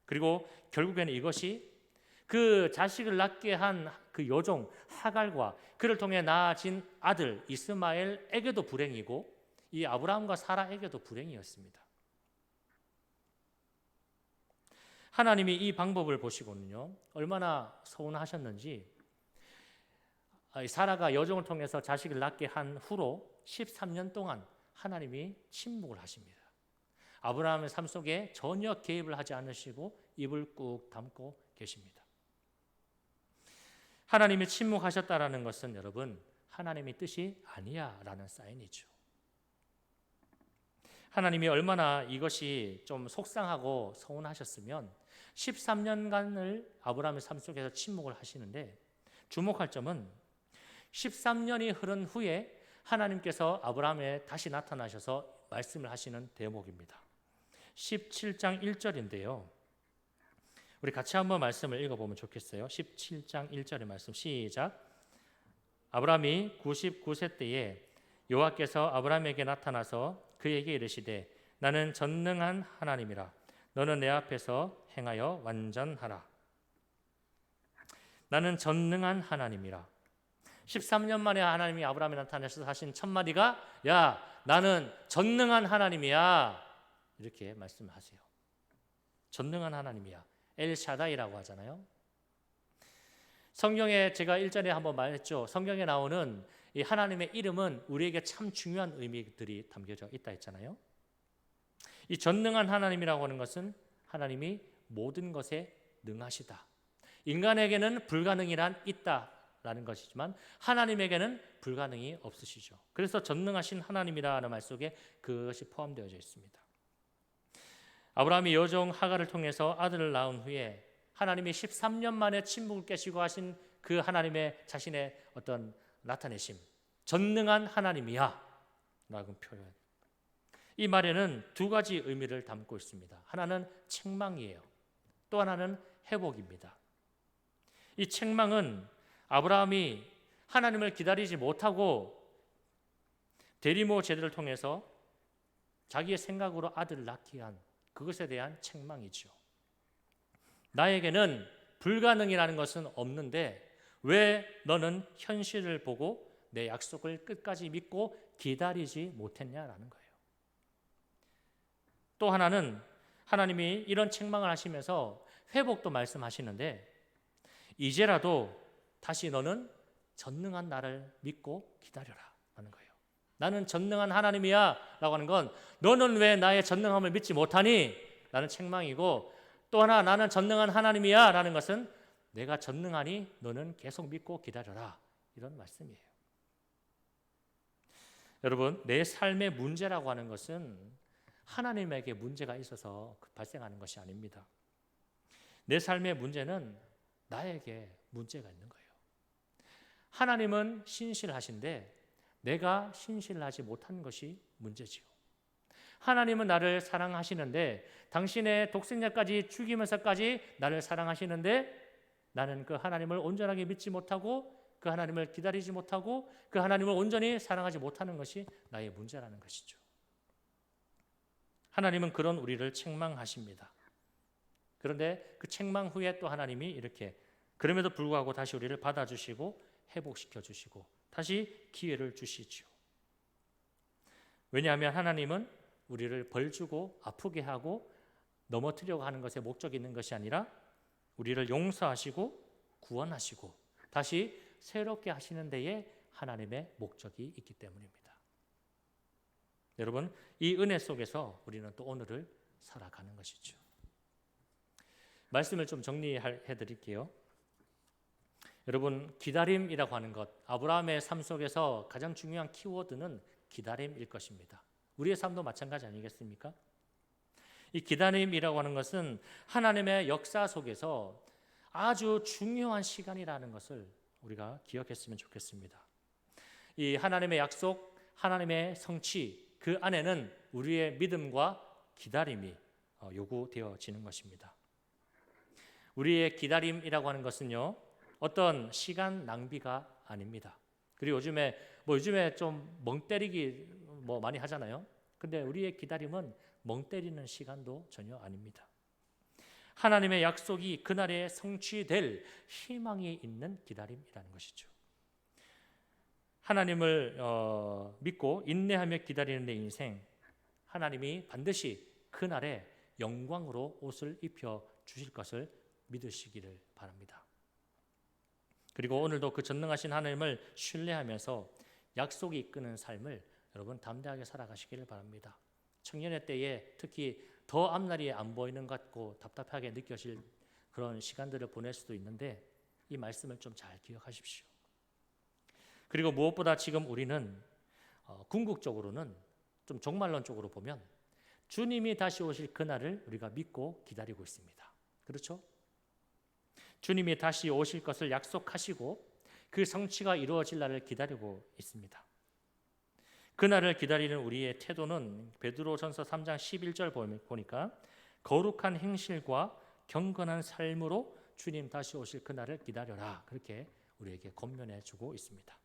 그리고 결국에는 이것이 그 자식을 낳게 한 그 여종 하갈과 그를 통해 낳아진 아들 이스마엘에게도 불행이고 이 아브라함과 사라에게도 불행이었습니다. 하나님이 이 방법을 보시고는요 얼마나 서운하셨는지 사라가 여종을 통해서 자식을 낳게 한 후로 13년 동안 하나님이 침묵을 하십니다. 아브라함의 삶 속에 전혀 개입을 하지 않으시고 입을 꾹 담고 계십니다. 하나님이 침묵하셨다라는 것은 여러분 하나님의 뜻이 아니야라는 사인이죠. 하나님이 얼마나 이것이 좀 속상하고 서운하셨으면 13년간을 아브라함의 삶 속에서 침묵을 하시는데 주목할 점은 13년이 흐른 후에 하나님께서 아브라함에 다시 나타나셔서 말씀을 하시는 대목입니다. 17장 1절인데요. 우리 같이 한번 말씀을 읽어보면 좋겠어요. 17장 1절의 말씀 시작. 아브라함이 99세 때에 여호와께서 아브라함에게 나타나서 그에게 이르시되 나는 전능한 하나님이라 너는 내 앞에서 행하여 완전하라. 나는 전능한 하나님이라. 13년 만에 하나님이 아브라함에 나타나셔서 하신 첫 마디가 야, 나는 전능한 하나님이야. 이렇게 말씀하세요. 전능한 하나님이야. 엘샤다이라고 하잖아요. 성경에 제가 일전에 한번 말했죠. 성경에 나오는 이 하나님의 이름은 우리에게 참 중요한 의미들이 담겨져 있다 했잖아요. 이 전능한 하나님이라고 하는 것은 하나님이 모든 것에 능하시다. 인간에게는 불가능이란 있다라는 것이지만 하나님에게는 불가능이 없으시죠. 그래서 전능하신 하나님이라는 말 속에 그것이 포함되어져 있습니다. 아브라함이 여종 하갈을 통해서 아들을 낳은 후에 하나님이 13년 만에 침묵을 깨시고 하신 그 하나님의 자신의 어떤 나타내심, 전능한 하나님이야 라고 표현. 이 말에는 두 가지 의미를 담고 있습니다. 하나는 책망이에요. 또 하나는 회복입니다. 이 책망은 아브라함이 하나님을 기다리지 못하고 대리모 제도를 통해서 자기의 생각으로 아들을 낳게 한 그것에 대한 책망이죠. 나에게는 불가능이라는 것은 없는데 왜 너는 현실을 보고 내 약속을 끝까지 믿고 기다리지 못했냐라는 거예요. 또 하나는 하나님이 이런 책망을 하시면서 회복도 말씀하시는데 이제라도 다시 너는 전능한 나를 믿고 기다려라 하는 거예요. 나는 전능한 하나님이야 라고 하는 건 너는 왜 나의 전능함을 믿지 못하니? 라는 책망이고 또 하나 나는 전능한 하나님이야 라는 것은 내가 전능하니 너는 계속 믿고 기다려라 이런 말씀이에요. 여러분 내 삶의 문제라고 하는 것은 하나님에게 문제가 있어서 발생하는 것이 아닙니다. 내 삶의 문제는 나에게 문제가 있는 거예요. 하나님은 신실하신데 내가 신실하지 못한 것이 문제지요. 하나님은 나를 사랑하시는데 당신의 독생자까지 죽이면서까지 나를 사랑하시는데 나는 그 하나님을 온전하게 믿지 못하고 그 하나님을 기다리지 못하고 그 하나님을 온전히 사랑하지 못하는 것이 나의 문제라는 것이죠. 하나님은 그런 우리를 책망하십니다. 그런데 그 책망 후에 또 하나님이 이렇게 그럼에도 불구하고 다시 우리를 받아주시고 회복시켜 주시고 다시 기회를 주시죠. 왜냐하면 하나님은 우리를 벌주고 아프게 하고 넘어뜨리려고 하는 것에 목적이 있는 것이 아니라 우리를 용서하시고 구원하시고 다시 새롭게 하시는 데에 하나님의 목적이 있기 때문입니다. 여러분 이 은혜 속에서 우리는 또 오늘을 살아가는 것이죠. 말씀을 좀 정리해 드릴게요. 여러분 기다림이라고 하는 것 아브라함의 삶 속에서 가장 중요한 키워드는 기다림일 것입니다. 우리의 삶도 마찬가지 아니겠습니까? 이 기다림이라고 하는 것은 하나님의 역사 속에서 아주 중요한 시간이라는 것을 우리가 기억했으면 좋겠습니다. 이 하나님의 약속, 하나님의 성취 그 안에는 우리의 믿음과 기다림이 요구되어지는 것입니다. 우리의 기다림이라고 하는 것은요 어떤 시간 낭비가 아닙니다. 그리고 요즘에 좀 멍 때리기 많이 하잖아요. 근데 우리의 기다림은 멍 때리는 시간도 전혀 아닙니다. 하나님의 약속이 그날에 성취될 희망이 있는 기다림이라는 것이죠. 하나님을 믿고 인내하며 기다리는 내 인생 하나님이 반드시 그날에 영광으로 옷을 입혀 주실 것을 믿으시기를 바랍니다. 그리고 오늘도 그 전능하신 하나님을 신뢰하면서 약속이 이끄는 삶을 여러분 담대하게 살아가시기를 바랍니다. 청년의 때에 특히 더 앞날이 안 보이는 것 같고 답답하게 느껴질 그런 시간들을 보낼 수도 있는데 이 말씀을 좀 잘 기억하십시오. 그리고 무엇보다 지금 우리는 궁극적으로는 좀 종말론적으로 보면 주님이 다시 오실 그날을 우리가 믿고 기다리고 있습니다. 그렇죠? 주님이 다시 오실 것을 약속하시고 그 성취가 이루어질 날을 기다리고 있습니다. 그날을 기다리는 우리의 태도는 베드로전서 3장 11절 보니까 거룩한 행실과 경건한 삶으로 주님 다시 오실 그날을 기다려라 그렇게 우리에게 권면해 주고 있습니다.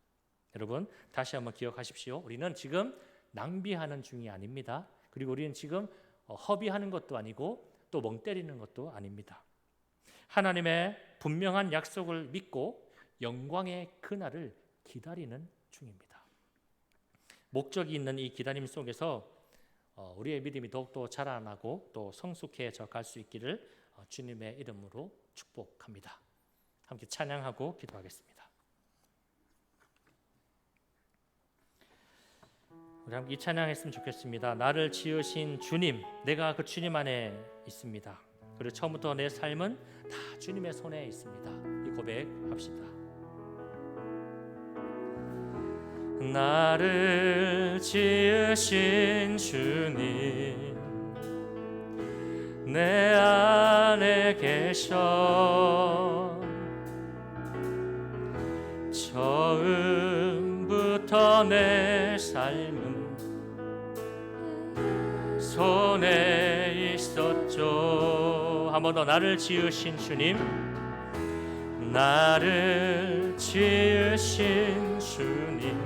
여러분 다시 한번 기억하십시오. 우리는 지금 낭비하는 중이 아닙니다. 그리고 우리는 지금 허비하는 것도 아니고 또 멍 때리는 것도 아닙니다. 하나님의 분명한 약속을 믿고 영광의 그날을 기다리는 중입니다. 목적이 있는 이 기다림 속에서 우리의 믿음이 더욱더 자라나고 또 성숙해져 갈 수 있기를 주님의 이름으로 축복합니다. 함께 찬양하고 기도하겠습니다. 우리 함께 이 찬양했으면 좋겠습니다. 나를 지으신 주님, 내가 그 주님 안에 있습니다. 그리고 처음부터 내 삶은 다 주님의 손에 있습니다. 이 고백합시다. 나를 지으신 주님, 내 안에 계셔. 처음부터 내 삶은 손에 있었죠. 한 번 더. 나를 지으신 주님, 나를 지으신 주님,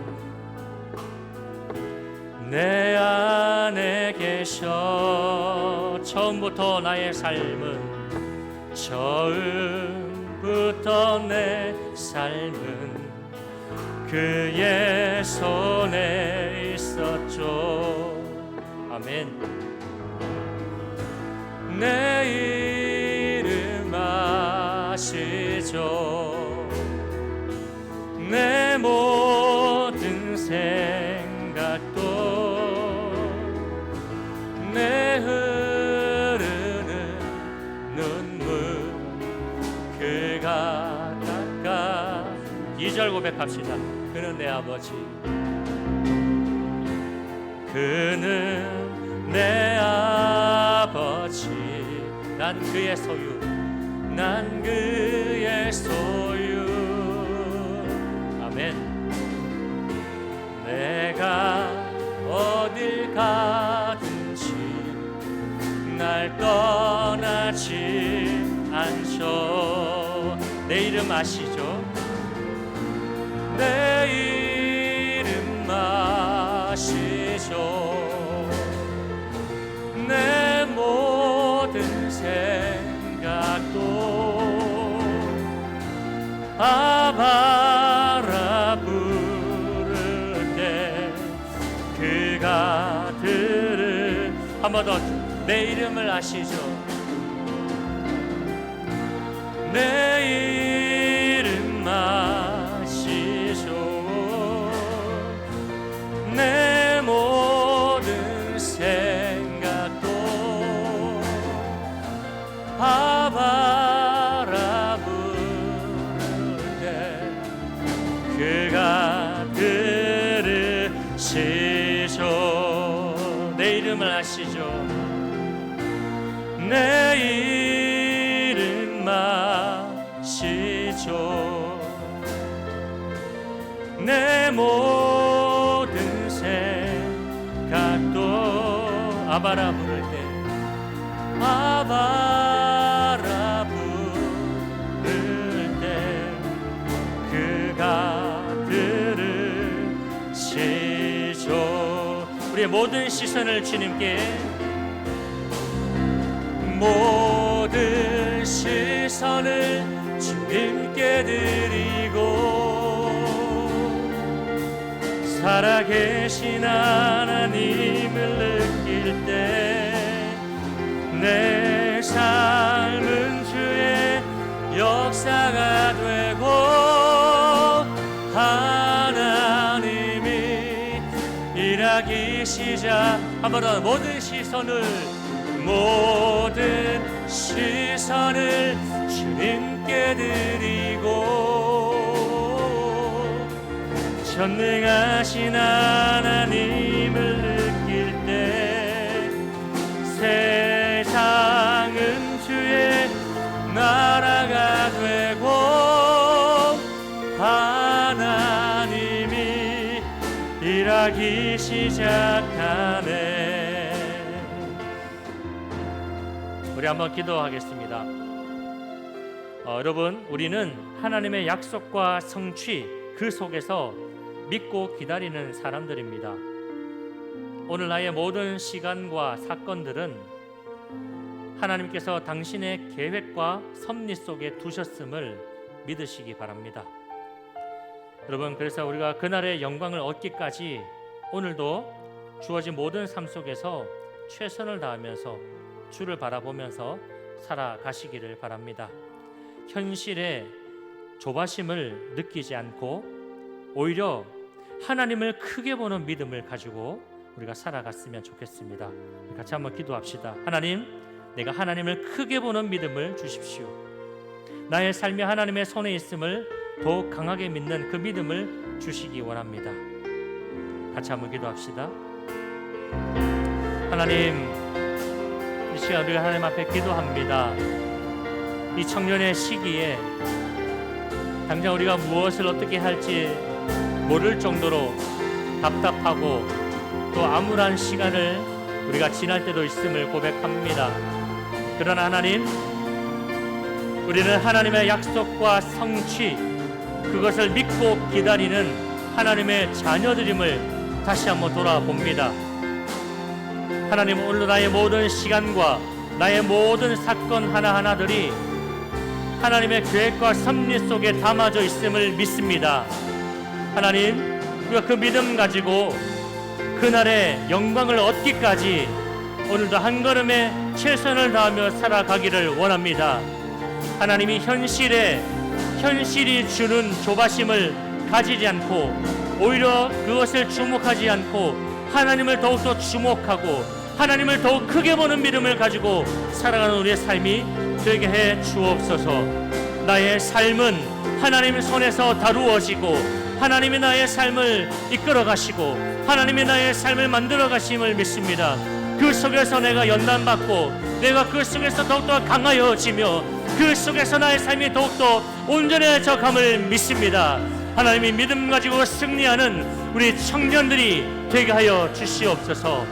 내 안에 계셔. 처음부터 나의 삶은, 처음부터 내 삶은 그의 손에 있었죠. 아멘. 내 이름 아시죠. 내 모든 생각도 내 흐르는 눈물 그가 닦아. 2절 고백합시다. 그는 내 아버지, 그는 내 아버지, 난 그의 소유, 난 그의 소유. 아멘. 내가 어딜 가든지 날 떠나지 않죠. 내 이름 아시죠? 내 이름 아시죠. 내 모든 생각도 아바라 부를 때 그가 들을. 한 번 더. 내 이름을 아시죠. 내 이름 아시죠. 내 모든 생각도 아바라 부를 때 그가 들으시죠. 내 이름을 아시죠. 내 이름 아시죠. 내 모든 생각도 아바라 부를 때 아바라 부를 때 그가 들으시죠. 우리의 모든 시선을 주님께, 모든 시선을 주님께 드리고 살아계신 하나님을 느낄 때 내 삶은 주의 역사가 되고 하나님이 일하기 시작. 한 번 더. 모든 시선을 주님께 드리고 전능하신 하나님을 느낄 때 세상은 주의 나라가 되고 하나님이 일하기 시작하네. 우리 한번 기도하겠습니다. 여러분, 우리는 하나님의 약속과 성취 그 속에서 믿고 기다리는 사람들입니다. 오늘 나의 모든 시간과 사건들은 하나님께서 당신의 계획과 섭리 속에 두셨음을 믿으시기 바랍니다. 여러분, 그래서 우리가 그날의 영광을 얻기까지 오늘도 주어진 모든 삶 속에서 최선을 다하면서 주를 바라보면서 살아가시기를 바랍니다. 현실의 조바심을 느끼지 않고 오히려 하나님을 크게 보는 믿음을 가지고 우리가 살아갔으면 좋겠습니다. 같이 한번 기도합시다. 하나님, 내가 하나님을 크게 보는 믿음을 주십시오. 나의 삶이 하나님의 손에 있음을 더욱 강하게 믿는 그 믿음을 주시기 원합니다. 같이 한번 기도합시다. 하나님, 이 시간 우리가 하나님 앞에 기도합니다. 이 청년의 시기에 당장 우리가 무엇을 어떻게 할지 모를 정도로 답답하고 또 암울한 시간을 우리가 지날 때도 있음을 고백합니다. 그러나 하나님, 우리는 하나님의 약속과 성취, 그것을 믿고 기다리는 하나님의 자녀들임을 다시 한번 돌아봅니다. 하나님, 오늘 나의 모든 시간과 나의 모든 사건 하나하나들이 하나님의 계획과 섭리 속에 담아져 있음을 믿습니다. 하나님, 우리가 그 믿음 가지고 그날의 영광을 얻기까지 오늘도 한 걸음에 최선을 다하며 살아가기를 원합니다. 하나님이 현실이 주는 조바심을 가지지 않고 오히려 그것을 주목하지 않고 하나님을 더욱더 주목하고 하나님을 더욱 크게 보는 믿음을 가지고 살아가는 우리의 삶이 되게 해 주옵소서. 나의 삶은 하나님의 손에서 다루어지고 하나님이 나의 삶을 이끌어 가시고 하나님이 나의 삶을 만들어 가심을 믿습니다. 그 속에서 내가 연단받고 내가 그 속에서 더욱더 강하여지며 그 속에서 나의 삶이 더욱더 온전해져 감을 믿습니다. 하나님이 믿음 가지고 승리하는 우리 청년들이 되게 하여 주시옵소서.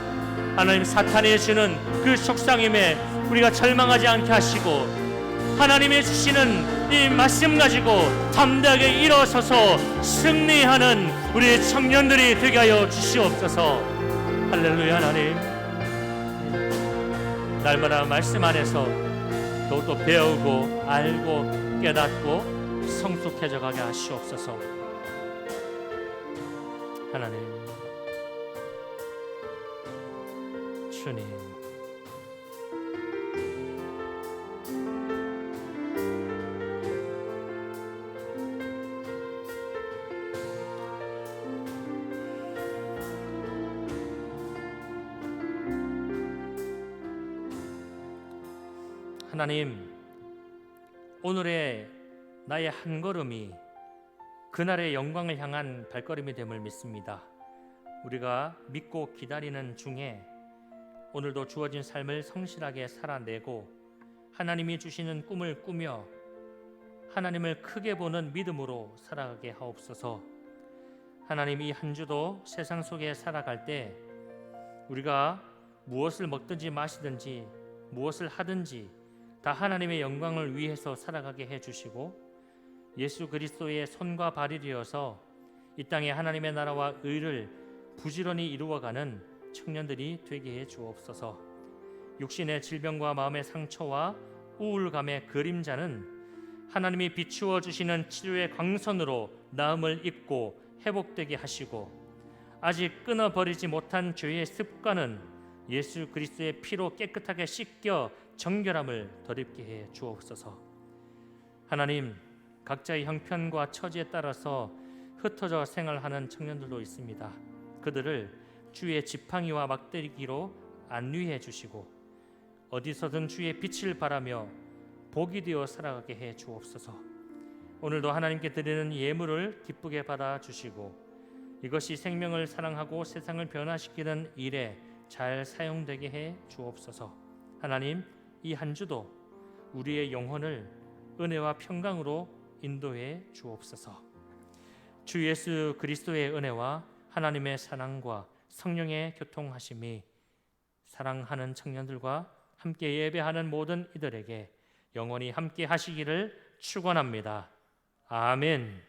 하나님, 사탄이 주는 그 속상임에 우리가 절망하지 않게 하시고 하나님이 주시는 이 말씀 가지고 담대하게 일어서서 승리하는 우리 청년들이 되게 하여 주시옵소서. 할렐루야. 하나님, 날마다 말씀 안에서 더욱더 배우고 알고 깨닫고 성숙해져 가게 하시옵소서. 하나님, 주님, 하나님, 오늘의 나의 한 걸음이 그날의 영광을 향한 발걸음이 됨을 믿습니다. 우리가 믿고 기다리는 중에 오늘도 주어진 삶을 성실하게 살아내고 하나님이 주시는 꿈을 꾸며 하나님을 크게 보는 믿음으로 살아가게 하옵소서. 하나님, 이 한 주도 세상 속에 살아갈 때 우리가 무엇을 먹든지 마시든지 무엇을 하든지 다 하나님의 영광을 위해서 살아가게 해주시고 예수 그리스도의 손과 발이 되어서 이 땅에 하나님의 나라와 의를 부지런히 이루어가는 청년들이 되게 해 주옵소서. 육신의 질병과 마음의 상처와 우울감의 그림자는 하나님이 비추어 주시는 치료의 광선으로 나음을 입고 회복되게 하시고 아직 끊어버리지 못한 죄의 습관은 예수 그리스도의 피로 깨끗하게 씻겨 정결함을 덧입게 해 주옵소서. 하나님, 각자의 형편과 처지에 따라서 흩어져 생활하는 청년들도 있습니다. 그들을 주의 지팡이와 막대기로 안위해 주시고 어디서든 주의 빛을 바라며 복이 되어 살아가게 해 주옵소서. 오늘도 하나님께 드리는 예물을 기쁘게 받아 주시고 이것이 생명을 사랑하고 세상을 변화시키는 일에 잘 사용되게 해 주옵소서. 하나님, 이 한 주도 우리의 영혼을 은혜와 평강으로 인도해 주옵소서. 주 예수 그리스도의 은혜와 하나님의 사랑과 성령의 교통하심이 사랑하는 청년들과 함께 예배하는 모든 이들에게 영원히 함께 하시기를 축원합니다. 아멘.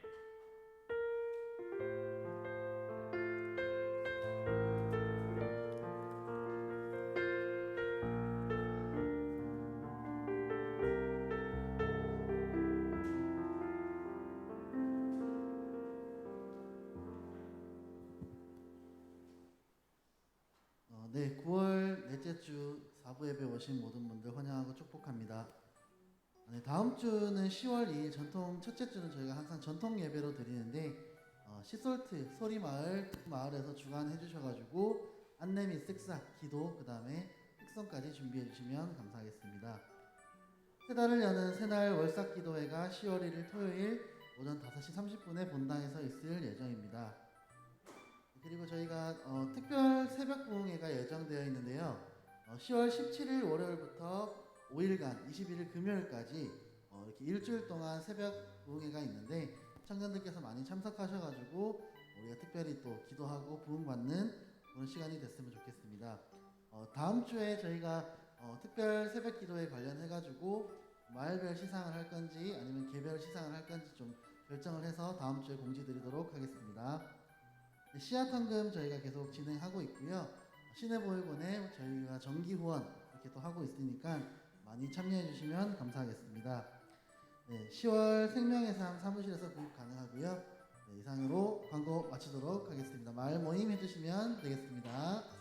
네, 9월 넷째 주 4부 예배 오신 모든 분들 환영하고 축복합니다. 네, 다음 주는 10월 2일 전통 첫째 주는 저희가 항상 전통 예배로 드리는데 시솔트 소리마을 마을에서 주관해 주셔가지고 안내 및 식사, 기도, 그 다음에 특성까지 준비해 주시면 감사하겠습니다. 세 달을 여는 새날 월삭 기도회가 10월 1일 토요일 오전 5시 30분에 본당에서 있을 예정입니다. 그리고 저희가 특별 새벽 부흥회가 예정되어 있는데요. 10월 17일 월요일부터 5일간 21일 금요일까지 이렇게 일주일 동안 새벽 부흥회가 있는데 청년들께서 많이 참석하셔가지고 우리가 특별히 또 기도하고 부흥받는 그런 시간이 됐으면 좋겠습니다. 다음 주에 저희가 특별 새벽 기도에 관련해가지고 마을별 시상을 할 건지 아니면 개별 시상을 할 건지 좀 결정을 해서 다음 주에 공지 드리도록 하겠습니다. 씨앗헌금 저희가 계속 진행하고 있고요. 시내보육원에 저희가 정기 후원 이렇게 또 하고 있으니까 많이 참여해 주시면 감사하겠습니다. 네, 10월 생명의 삶 사무실에서 구입 가능하고요. 네, 이상으로 광고 마치도록 하겠습니다. 마을 모임 해주시면 되겠습니다.